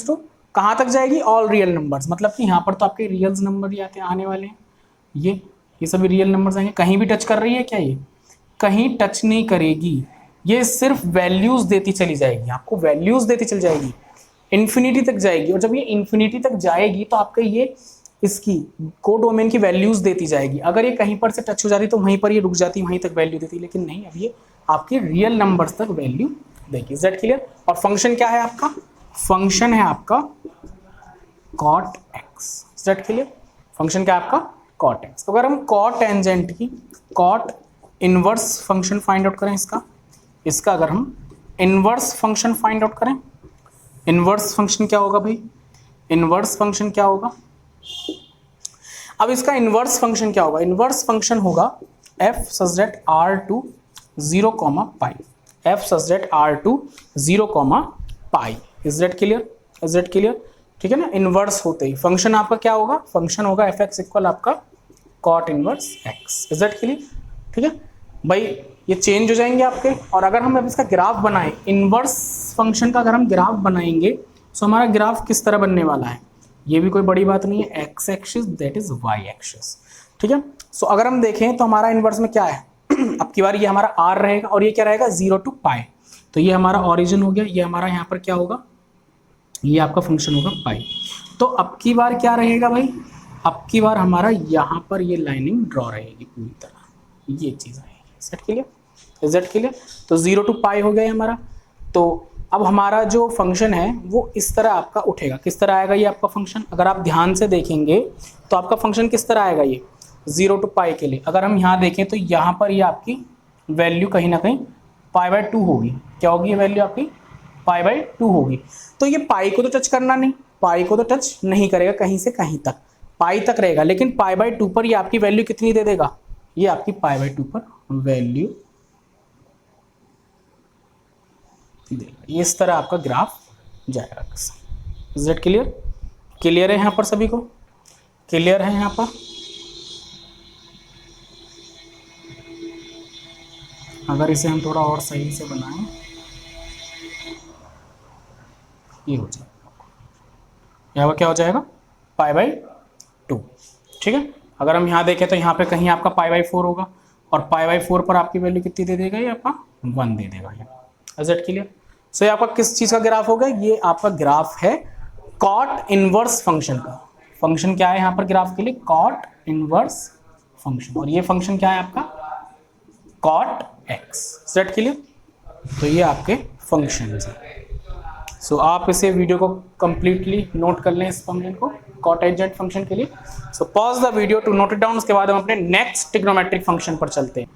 टू कहाँ तक जाएगी, ऑल रियल नंबर्स, मतलब कि यहाँ पर तो आपके रियल्स नंबर ही आने वाले हैं, ये सभी रियल नंबर्स आएंगे। कहीं भी टच कर रही है क्या, ये कहीं टच नहीं करेगी, ये सिर्फ वैल्यूज देती चली जाएगी, आपको वैल्यूज देती चली जाएगी, इन्फिनिटी तक जाएगी। और जब ये इन्फिनिटी तक जाएगी तो आपका ये इसकी कोडोमेन की वैल्यूज देती जाएगी। अगर ये कहीं पर से टच हो जाती तो वहीं पर ये रुक जाती, वहीं तक वैल्यू देती, लेकिन नहीं, अब ये आपके रियल नंबर्स तक वैल्यू देगी। Is that clear. और फंक्शन क्या है आपका, फंक्शन है आपका cot x, is that clear. Function क्या है आपका cot x। अगर हम cot टेंजेंट की cot inverse function find out करें इसका अगर हम इनवर्स फंक्शन फाइंड आउट करें, इनवर्स फंक्शन क्या होगा भाई, इनवर्स फंक्शन क्या होगा, अब इसका इनवर्स फंक्शन क्या होगा, इनवर्स फंक्शन होगा f such that r2 0, pi, f such that r2 0, pi. Is that clear, is that clear, ठीक है ना। इनवर्स होते ही फंक्शन आपका क्या होगा, फंक्शन होगा f(x) इक्वल आपका cot inverse x। Is that clear, ठीक है भाई। ये चेंज हो जाएंगे आपके। और अगर हम अब इसका ग्राफ बनाएं, इनवर्स फंक्शन का अगर हम ग्राफ बनाएंगे तो हमारा ग्राफ किस तरह बनने वाला है, ये भी कोई बड़ी बात नहीं है, x axis that is y axis, ठीक है। सो अगर हम देखें तो हमारा इनवर्स में क्या है अब की बार ये हमारा r रहेगा और ये क्या रहेगा 0 to पाई, तो ये हमारा ओरिजिन हो गया, ये हमारा यहाँ पर क्या होगा, ये आपका फंक्शन होगा पाई। तो अब की बार क्या रहेगा भाई, अब की बार हमारा यहाँ पर ये लाइनिंग ड्रॉ रहेगी पूरी तरह, ये चीज़ आएगी। Is that clear, is that clear. तो 0 to पाई हो गया हमारा। तो अब हमारा जो फंक्शन है वो इस तरह आपका उठेगा, किस तरह आएगा ये आपका फंक्शन, अगर आप ध्यान से देखेंगे तो आपका फंक्शन किस तरह आएगा, ये 0 to पाई के लिए अगर हम यहाँ देखें तो यहाँ पर ये आपकी वैल्यू कहीं ना कहीं π/2 होगी। क्या होगी ये वैल्यू आपकी π/2 होगी। तो ये पाई को तो टच करना नहीं, पाई को तो टच नहीं करेगा, कहीं से कहीं तक पाई तक रहेगा, लेकिन π/2 पर ये आपकी वैल्यू कितनी दे देगा, ये आपकी π/2 पर वैल्यू देगा। ये इस तरह आपका ग्राफ जाएगा। इज दैट क्लियर, क्लियर है यहाँ पर सभी को, क्लियर है यहाँ पर। अगर इसे हम थोड़ा और सही से बनाएं, ये हो जाएगा, यहाँ पर क्या हो जाएगा π/2, ठीक है। अगर हम यहाँ देखें तो यहाँ पे कहीं आपका π/4 होगा और π/4 पर आपकी वैल्यू कितनी दे देगा, ये आपका 1 दे देगा। Is that clear. सो ये आपका किस चीज़ का ग्राफ होगा, ये आपका ग्राफ है cot इनवर्स फंक्शन का। फंक्शन क्या है यहाँ पर ग्राफ के लिए, cot इनवर्स फंक्शन, और ये फंक्शन क्या है आपका cot x। Set clear. तो ये आपके फंक्शन है। सो आप इसे वीडियो को कंप्लीटली नोट कर लें इस फंक्शन को, cot एडजेंट फंक्शन के लिए। So pause the video to note it down. उसके बाद हम अपने नेक्स्ट ट्रिग्नोमेट्रिक फंक्शन पर चलते हैं।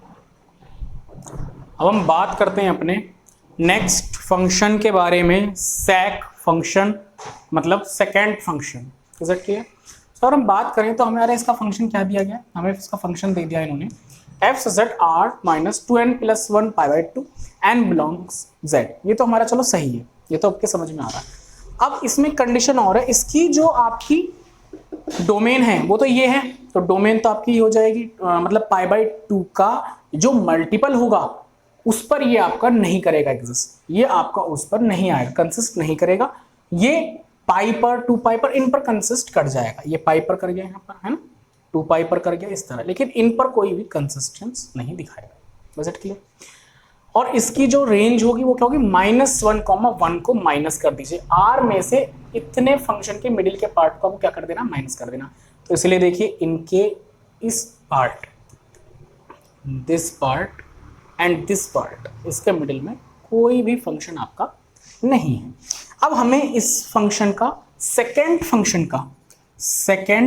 अब हम बात करते हैं अपने नेक्स्ट फंक्शन के बारे में, sec फंक्शन मतलब second function. Is it clear. So अगर हम बात करें तो हमारे इसका फंक्शन क्या दिया गया, हमें इसका फंक्शन दे दिया इन्होंने f z r minus 2n plus 1 π/2 n belongs z। ये तो हमारा चलो सही है, ये तो आपके समझ में आ रहा है। अब इसमें कंडीशन और है, इसकी जो आपकी डोमेन है वो तो ये है, तो डोमेन तो आपकी हो जाएगी मतलब π/2 का जो मल्टीपल होगा उस पर ये आपका नहीं करेगा एग्जिस्ट, ये आपका उस पर नहीं आएगा, कंसिस्ट नहीं करेगा। ये पाई पर 2 पाई पर इन पर कंसिस्ट कर जाएगा, ये पाई पर कर गया यहाँ पर है ना, 2 पाई पर कर गया इस तरह, लेकिन इन पर कोई भी कंसिस्टेंस नहीं दिखाएगा। बस इट क्लियर। और इसकी जो रेंज होगी वो क्या होगी, -1, 1 को माइनस कर दीजिए, आर में से इतने फंक्शन के मिडिल के पार्ट को आपको क्या कर देना, माइनस कर देना। तो इसलिए देखिए इनके इस part, this part and this part, इसके मिडिल में कोई भी फंक्शन आपका नहीं है। अब हमें इस फंक्शन का सेकेंड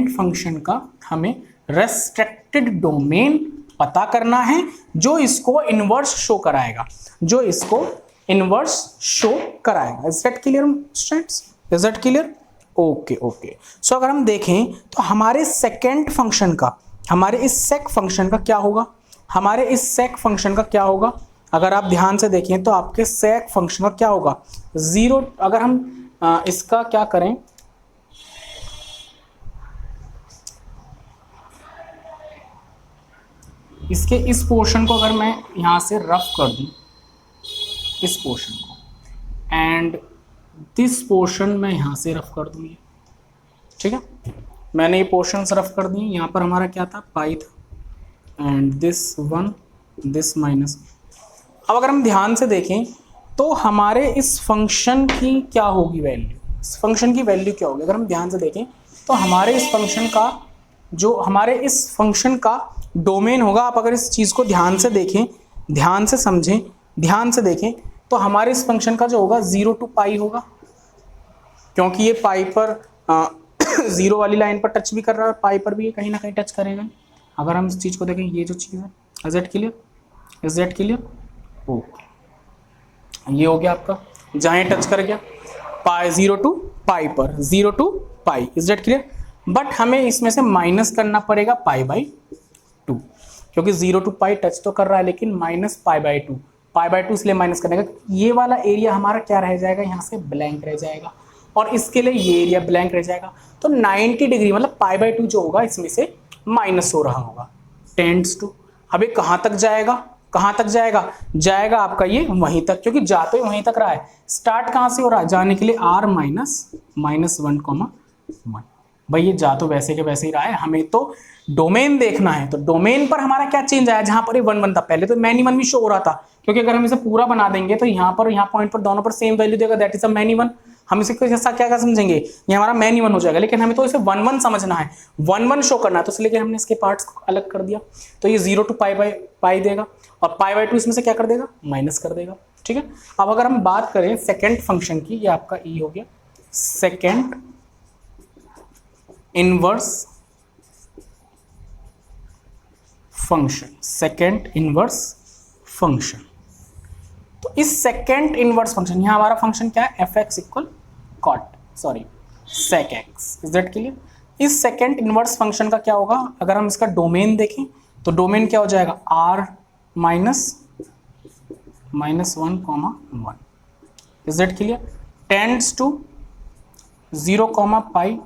फंक्शन का हमें रेस्ट्रिक्टेड डोमेन पता करना है जो इसको इनवर्स शो कराएगा, जो इसको इनवर्स शो कराएगा। Is that clear students, is that clear? Okay okay. So अगर हम देखें तो हमारे सेकेंड फंक्शन का, हमारे इस सेक फंक्शन का क्या होगा, हमारे इस सेक फंक्शन का क्या होगा, अगर आप ध्यान से देखें तो आपके सेक फंक्शन का क्या होगा, 0। अगर हम इसका क्या करें, इसके इस पोर्शन को अगर मैं यहाँ से रफ कर दूँ, इस पोर्शन को, एंड दिस पोर्शन मैं यहाँ से रफ कर दूँ, ठीक है, मैंने ये पोर्शंस रफ कर दिए। यहाँ पर हमारा क्या था, पाई था, एंड दिस 1 दिस माइनस। अब अगर हम ध्यान से देखें तो हमारे इस फंक्शन की क्या होगी वैल्यू, इस फंक्शन की वैल्यू क्या होगी, अगर हम ध्यान से देखें तो हमारे इस फंक्शन का जो हमारे इस फंक्शन का डोमेन होगा, आप अगर इस चीज़ को ध्यान से देखें, ध्यान से समझें, ध्यान से देखें, तो हमारे इस फंक्शन का जो होगा 0 to पाई होगा, क्योंकि ये पाई पर 0 वाली लाइन पर टच भी कर रहा है, पाई पर भी ये कहीं ना कहीं टच करेगा। अगर हम इस चीज़ को देखें, ये जो चीज़ है, is that clear, is that clear, okay, ये हो गया आपका, जहाँ ये टच कर गया पाई 0 to पाई पर, 0 to pi, is that clear. But हमें इसमें से माइनस करना पड़ेगा π/2, क्योंकि 0 to पाई टच तो कर रहा है, लेकिन माइनस π/2, π/2 इसलिए माइनस करने का, ये वाला एरिया हमारा क्या रह जाएगा, यहाँ से ब्लैंक रह जाएगा, और इसके लिए ये एरिया ब्लैंक रह जाएगा। तो 90 डिग्री मतलब π/2 जो होगा इसमें से माइनस हो रहा होगा, टेंड्स टू। अब ये कहाँ तक जाएगा, कहाँ तक जाएगा, जाएगा आपका ये वहीं तक, क्योंकि जाते वहीं तक रहा है। स्टार्ट कहाँ से हो रहा है, जाने के लिए r -1, भाई ये जा तो वैसे के वैसे ही रहा है, हमें तो डोमेन देखना है। तो डोमेन पर हमारा क्या चेंज आया, जहां पर ये 1 1 था, पहले तो मैनी 1 भी शो हो रहा था, क्योंकि अगर हम इसे पूरा बना देंगे तो यहाँ पॉइंट पर दोनों पर सेम वैल्यू देगा, दैट इज अ मैनी 1। हम इसे कैसा क्या समझेंगे, ये हमारा मैनी 1 हो जाएगा, लेकिन हमें तो इसे 1 1 समझना है, 1 1 शो करना है, तो इसलिए हमने इसके पार्ट्स को अलग कर दिया। तो ये 0 to पाई देगा, और π/2 इसमें से क्या कर देगा, माइनस कर देगा, ठीक है। अब अगर हम बात करें सेकेंड फंक्शन की, ये आपका ई हो गया, second inverse function, second inverse function. तो इस सेकेंड इनवर्स फंक्शन, यहां हमारा फंक्शन क्या है, f(x) equal sec x, is that clear. इस सेकेंड इनवर्स फंक्शन का क्या होगा, अगर हम इसका डोमेन देखें तो डोमेन क्या हो जाएगा, r -1, is that clear, tends to 0, pi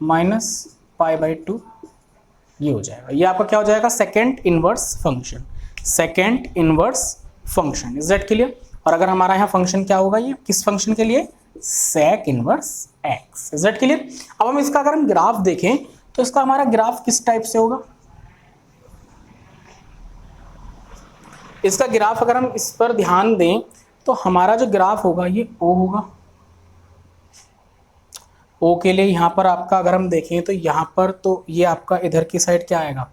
-π/2, ये हो जाएगा, ये आपका क्या हो जाएगा, second inverse function, second inverse function, is that clear. और अगर हमारा यहाँ फंक्शन क्या होगा, ये किस फंक्शन के लिए, sec inverse X, is that clear. अब हम इसका अगर हम ग्राफ देखें तो इसका हमारा ग्राफ किस टाइप से होगा, इसका ग्राफ अगर हम इस पर ध्यान दें तो हमारा जो ग्राफ होगा ये ओ होगा, ओ के लिए यहाँ पर आपका अगर हम देखें तो यहाँ पर तो ये आपका इधर की साइड क्या आएगा,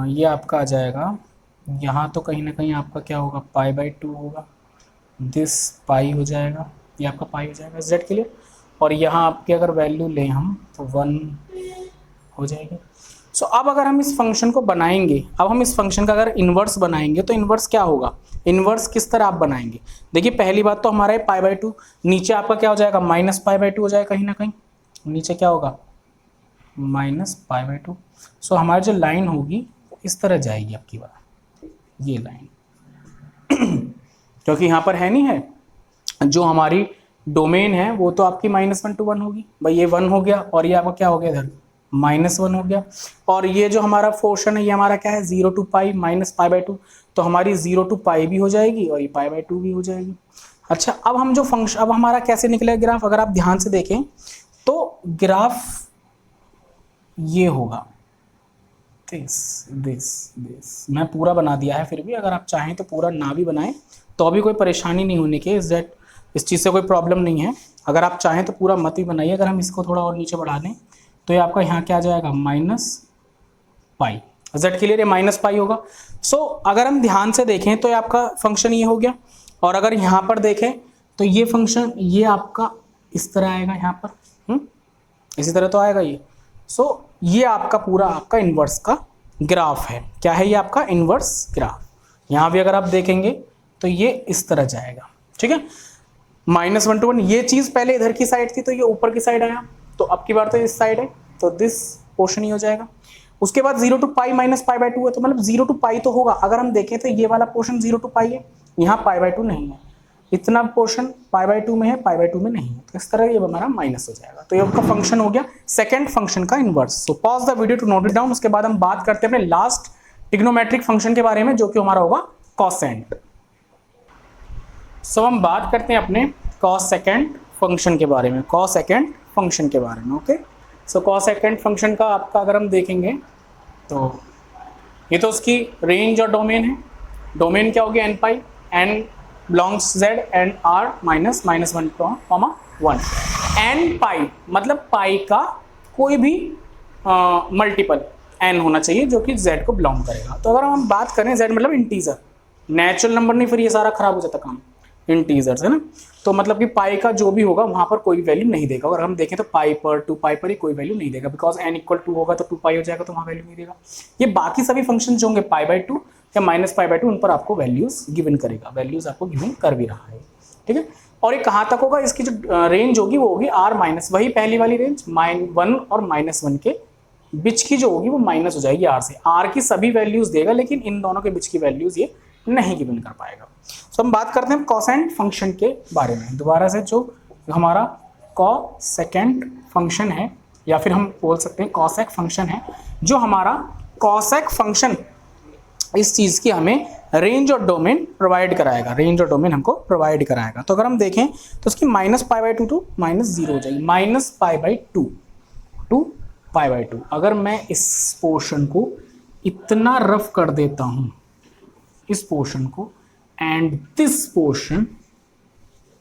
ये आपका आ जाएगा, यहाँ तो कहीं ना कहीं आपका क्या होगा, π/2 होगा, दिस पाई हो जाएगा, ये आपका पाई हो जाएगा, जेड के लिए। और यहाँ आपकी अगर वैल्यू लें हम तो 1 हो जाएगी। सो अब अगर हम इस फंक्शन को बनाएंगे, अब हम इस फंक्शन का अगर इन्वर्स बनाएंगे तो इन्वर्स क्या होगा, इन्वर्स किस तरह आप बनाएंगे, देखिए पहली बात तो हमारा π/2, नीचे आपका क्या हो जाएगा, -π/2 हो जाएगा, कहीं ना कहीं नीचे क्या होगा, -π/2। सो हमारी जो लाइन होगी इस तरह जाएगी आपकी बात, ये लाइन क्योंकि यहाँ पर है नहीं है, जो हमारी डोमेन है वो तो आपकी -1 to 1 होगी, भाई ये 1 हो गया, और ये आपका क्या हो गया इधर -1 हो गया, और ये जो हमारा पोर्शन है ये हमारा क्या है, 0 to पाई -π/2, तो हमारी 0 to पाई भी हो जाएगी और ये π/2 भी हो जाएगी। अच्छा, अब हम जो फंक्शन, अब हमारा कैसे निकलेगा ग्राफ, अगर आप ध्यान से देखें तो ग्राफ ये होगा, दिस मैं पूरा बना दिया है, फिर भी अगर आप चाहें तो पूरा ना भी बनाएं तो भी कोई परेशानी नहीं होने की, इस चीज़ से कोई प्रॉब्लम नहीं है। अगर आप चाहें तो पूरा मत ही बनाइए, अगर हम इसको थोड़ा और नीचे बढ़ा दें तो ये आपका यहाँ क्या आ जाएगा, -π, जेड के लिए ये -π होगा। सो अगर हम ध्यान से देखें तो ये आपका फंक्शन ये हो गया, और अगर यहाँ पर देखें तो ये फंक्शन ये आपका इस तरह आएगा, यहाँ पर इसी तरह तो आएगा ये। सो ये आपका पूरा आपका इन्वर्स का ग्राफ है, क्या है ये आपका इन्वर्स ग्राफ। यहाँ भी अगर आप देखेंगे तो ये इस तरह जाएगा, ठीक है, -1 to 1, ये चीज़ पहले इधर की साइड थी तो ये ऊपर की साइड आया, तो अब की बार तो इस साइड है, तो दिस पोर्शन ही हो जाएगा। उसके बाद 0 to पाई -π/2 है, तो मतलब 0 to पाई तो होगा, अगर हम देखें तो ये वाला पोर्शन 0 to पाई है, यहाँ π/2 नहीं है, इतना पोर्शन π/2 में है, π/2 में नहीं है, तो इस तरह ये हमारा माइनस हो जाएगा। तो ये आपका फंक्शन हो गया सेकंड फंक्शन का inverse. So pause the video to note it down. उसके बाद हम बात करते हैं अपने लास्ट ट्रिग्नोमेट्रिक फंक्शन के बारे में, जो कि हमारा होगा कॉसेंट। सो हम बात करते हैं अपने कॉसेकेंट फंक्शन के बारे में, कॉसेकेंट फंक्शन के बारे में। ओके, सो कॉसेकेंट फंक्शन का आपका अगर हम देखेंगे तो ये तो उसकी रेंज और डोमेन है। डोमेन क्या होगी, n pi, n belongs z and r minus -1, 1। n पाई मतलब पाई का कोई भी मल्टीपल n होना चाहिए जो कि z को बिलोंग करेगा। तो अगर हम बात करें z मतलब इंटीजर, नेचुरल नंबर नहीं, फिर ये सारा खराब हो जाता काम, इंटीजर्स है ना। तो मतलब कि पाई का जो भी होगा वहां पर कोई वैल्यू नहीं देगा। अगर हम देखें तो पाई पर 2 पाई पर ही कोई वैल्यू नहीं देगा, बिकॉज n इक्वल 2 होगा तो 2 पाई हो जाएगा, तो वहां वैल्यू नहीं देगा। ये बाकी सभी फंक्शन जो होंगे π/2 या -π/2 उन पर आपको वैल्यूज गिवन करेगा, वैल्यूज आपको गिवन कर भी रहा है, ठीक है। और ये कहाँ तक होगा, इसकी जो रेंज होगी वो होगी r माइनस, वही पहली वाली रेंज 1 और -1 के बीच की जो होगी वो माइनस हो जाएगी r से। r की सभी वैल्यूज देगा लेकिन इन दोनों के बीच की वैल्यूज ये नहीं गिवन कर पाएगा। तो हम बात करते हैं कॉसेंट फंक्शन के बारे में दोबारा से। जो हमारा कॉसेकेंट फंक्शन है या फिर हम बोल सकते हैं कॉसेक फंक्शन है, जो हमारा कॉसेक फंक्शन इस चीज़ की हमें रेंज और डोमेन प्रोवाइड कराएगा, रेंज और डोमेन हमको प्रोवाइड कराएगा। तो अगर हम देखें तो उसकी -π/2 टू -0 हो जाएगी, -π/2 टू π/2। अगर मैं इस पोर्शन को इतना रफ कर देता हूँ, इस पोर्शन को, एंड दिस पोर्शन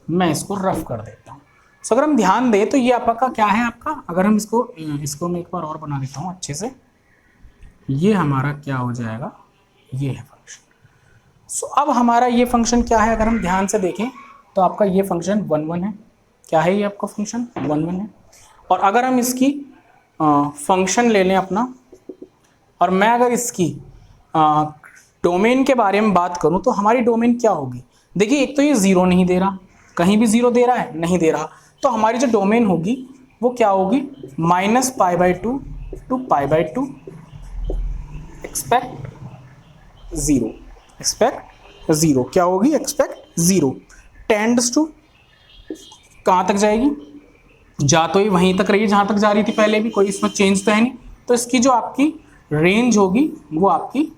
मैं इसको रफ कर देता हूँ। सो अगर हम ध्यान दें तो ये आपका क्या है, आपका अगर हम इसको मैं एक बार और बना देता हूँ अच्छे से, ये हमारा क्या हो जाएगा, ये है फंक्शन। सो अब हमारा ये फंक्शन क्या है, अगर हम ध्यान से देखें तो आपका ये फंक्शन 1 1 है। क्या है ये आपका फंक्शन 1 1 है। और अगर हम इसकी फंक्शन ले लें अपना, और मैं अगर इसकी डोमेन के बारे में बात करूं तो हमारी डोमेन क्या होगी, देखिए एक तो ये 0 नहीं दे रहा, कहीं भी 0 दे रहा है, नहीं दे रहा, तो हमारी जो डोमेन होगी वो क्या होगी, -π/2 टू π/2 एक्सपेक्ट 0, एक्सपेक्ट 0 क्या होगी, एक्सपेक्ट 0 टेंड्स टू कहाँ तक जाएगी, जा तो ये वहीं तक रही जहाँ तक जा रही थी पहले भी, कोई इसमें चेंज तो है नहीं। तो इसकी जो आपकी रेंज होगी वो आपकी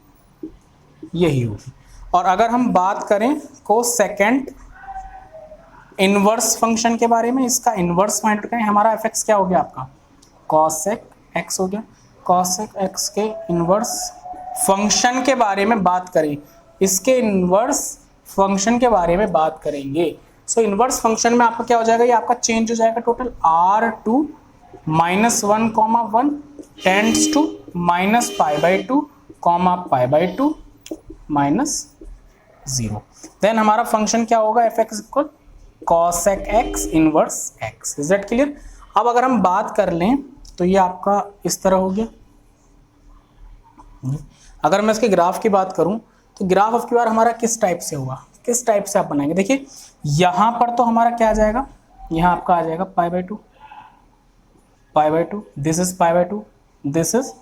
यही होगी। और अगर हम बात करें कोसेकेंट इनवर्स फंक्शन के बारे में, इसका इनवर्स फाइंड करें, हमारा एफ क्या हो गया आपका, कॉसेक एक्स हो गया। कॉसेक एक्स के इनवर्स फंक्शन के बारे में बात करें, इसके इनवर्स फंक्शन के बारे में बात करेंगे। सो इनवर्स फंक्शन में आपका क्या हो जाएगा, ये आपका चेंज हो जाएगा total r2 -1, 1 tends to -π/2, π/2 -0। Then हमारा फंक्शन क्या होगा, F X equal cosec X inverse X. Is that clear. अब अगर हम बात कर लें तो ये आपका इस तरह हो गया। अगर मैं इसके ग्राफ की बात करूं तो ग्राफ ऑफ क्यू आर हमारा किस टाइप से होगा, किस टाइप से आप बनाएंगे, देखिए यहां पर तो हमारा क्या आ जाएगा, यहां आपका आ जाएगा π/2, this is π/2, this is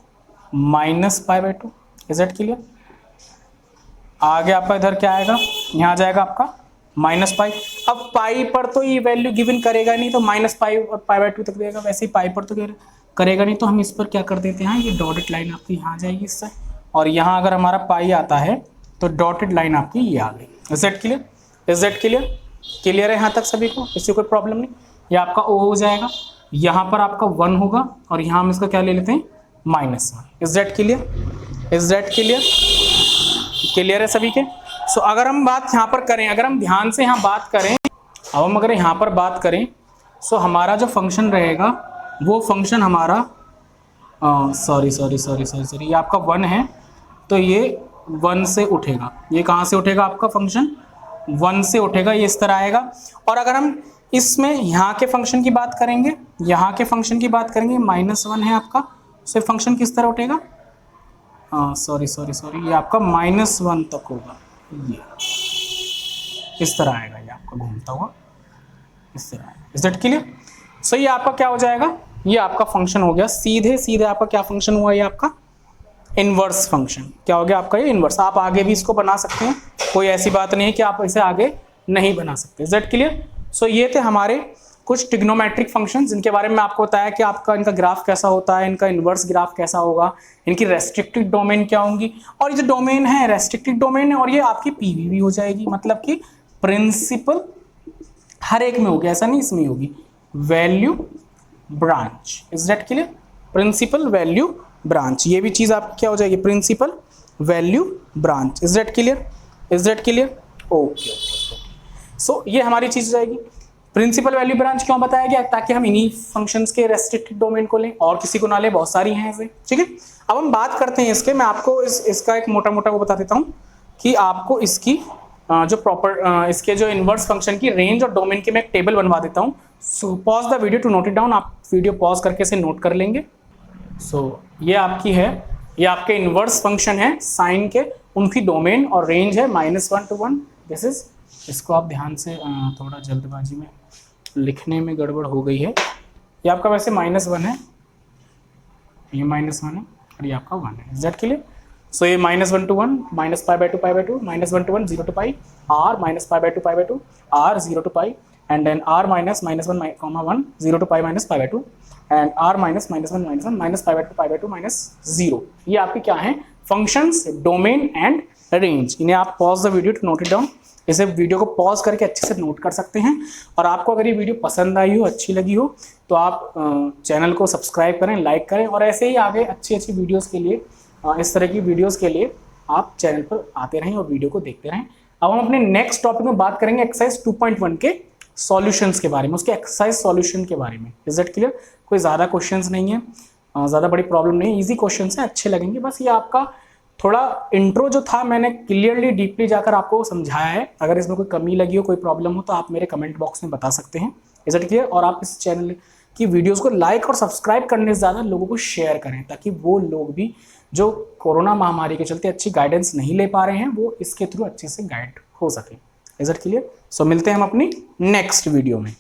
-π/2। Is that clear. आगे आपका इधर क्या आएगा, यहाँ आ जाएगा आपका -π। अब पाई पर तो ये वैल्यू गिवन करेगा नहीं, तो -π और π/2 तक देगा, वैसे ही पाई पर तो करेगा नहीं, तो हम इस पर क्या कर देते हैं, ये डॉटेड लाइन आपकी यहाँ आ जाएगी इससे, और यहाँ अगर हमारा पाई आता है तो डॉटेड लाइन आपकी ये आ गई। Is that clear, is that clear, clear है यहाँ तक सभी को, इससे कोई प्रॉब्लम नहीं। ये आपका O हो जाएगा, यहाँ पर आपका 1 होगा, और यहाँ हम इसका क्या ले लेते हैं, -1। Is that clear, is that clear, clear है सभी के। सो अगर हम बात यहाँ पर करें, अगर हम ध्यान से यहाँ बात करें, अब हम अगर यहाँ पर बात करें, सो हमारा जो फंक्शन रहेगा वो फंक्शन हमारा सॉरी ये आपका 1 है, तो ये 1 से उठेगा। ये कहाँ से उठेगा, आपका फंक्शन 1 से उठेगा, ये इस तरह आएगा। और अगर हम इसमें यहाँ के फंक्शन की बात करेंगे, यहाँ के फंक्शन की बात करेंगे, -1 है आपका, तो फंक्शन किस तरह उठेगा, सॉरी ये आपका -1 तक होगा, ये इस तरह आएगा, ये आपका घूमता हुआ इस तरह आएगा। Is that clear. सो ये आपका क्या हो जाएगा, ये आपका फंक्शन हो गया, सीधे सीधे आपका क्या फंक्शन हुआ, ये आपका इनवर्स फंक्शन। क्या हो गया आपका ये इनवर्स। आप आगे भी इसको बना सकते हैं, कोई ऐसी बात नहीं है कि आप इसे आगे नहीं बना सकते। Is that clear. सो ये थे हमारे कुछ ट्रिग्नोमेट्रिक फंक्शंस जिनके बारे में आपको बताया कि आपका इनका ग्राफ कैसा होता है, इनका इनवर्स ग्राफ कैसा होगा, इनकी रेस्ट्रिक्टेड डोमेन क्या होंगी, और ये जो डोमेन है रेस्ट्रिक्टेड डोमेन है और ये आपकी पीवी भी हो जाएगी, मतलब कि प्रिंसिपल हर एक में होगी, ऐसा नहीं इसमें होगी, value branch. Is that clear. Principal value branch, ये भी चीज आपकी क्या हो जाएगी, principal value branch. Is that clear. Is that clear. Okay. So ये हमारी चीज हो जाएगी। प्रिंसिपल वैल्यू ब्रांच क्यों बताया गया, ताकि हम इन्हीं फंक्शंस के रेस्ट्रिक्टेड डोमेन को लें और किसी को ना लें, बहुत सारी हैं ऐसे। ठीक है, अब हम बात करते हैं इसके। मैं आपको इसका एक मोटा मोटा वो बता देता हूँ कि आपको इसकी जो प्रॉपर इसके जो इनवर्स फंक्शन की रेंज और डोमेन की मैं एक टेबल बनवा देता हूँ। So pause the video to note it down. आप वीडियो पॉज करके इसे नोट कर लेंगे। सो ये आपकी है, ये आपके इनवर्स फंक्शन है साइन के, उनकी डोमेन और रेंज है -1 to 1। दिस इज, इसको आप ध्यान से, थोड़ा जल्दबाजी में लिखने में गड़बड़ हो गई है। ये आपका वैसे -1 है, ये -1 है और ये आपका 1 है। Is that clear. सो ये -1 to 1, -π/2 π/2, -1 to 1 0 to π, r -π/2 π/2, r 0 to π, and then r -1, -1 0 to π -π/2, and r -1 -π/2 -0। ये आपकी क्या है, फंक्शंस, डोमेन एंड रेंज। इन्हें आप pause the video to note it down. इसे वीडियो को पॉज करके अच्छे से नोट कर सकते हैं। और आपको अगर ये वीडियो पसंद आई हो, अच्छी लगी हो, तो आप चैनल को सब्सक्राइब करें, लाइक करें, और ऐसे ही आगे अच्छी अच्छी वीडियोस के लिए, इस तरह की वीडियोस के लिए आप चैनल पर आते रहें और वीडियो को देखते रहें। अब हम अपने नेक्स्ट टॉपिक में बात करेंगे एक्सरसाइज 2.1 के सॉल्यूशंस के बारे में, उसके एक्सरसाइज सॉल्यूशन के बारे में। Is that clear. कोई ज़्यादा क्वेश्चंस नहीं है, ज़्यादा बड़ी प्रॉब्लम नहीं है, ईजी क्वेश्चंस हैं, अच्छे लगेंगे। बस ये आपका थोड़ा इंट्रो जो था, मैंने क्लियरली डीपली जाकर आपको समझाया है। अगर इसमें कोई कमी लगी हो, कोई प्रॉब्लम हो, तो आप मेरे कमेंट बॉक्स में बता सकते हैं। Is that clear. और आप इस चैनल की वीडियोस को लाइक और सब्सक्राइब करने से ज़्यादा लोगों को शेयर करें, ताकि वो लोग भी जो कोरोना महामारी के चलते अच्छी गाइडेंस नहीं ले पा रहे हैं, वो इसके थ्रू अच्छे से गाइड हो सके। Is that clear. सो मिलते हैं हम अपनी नेक्स्ट वीडियो में।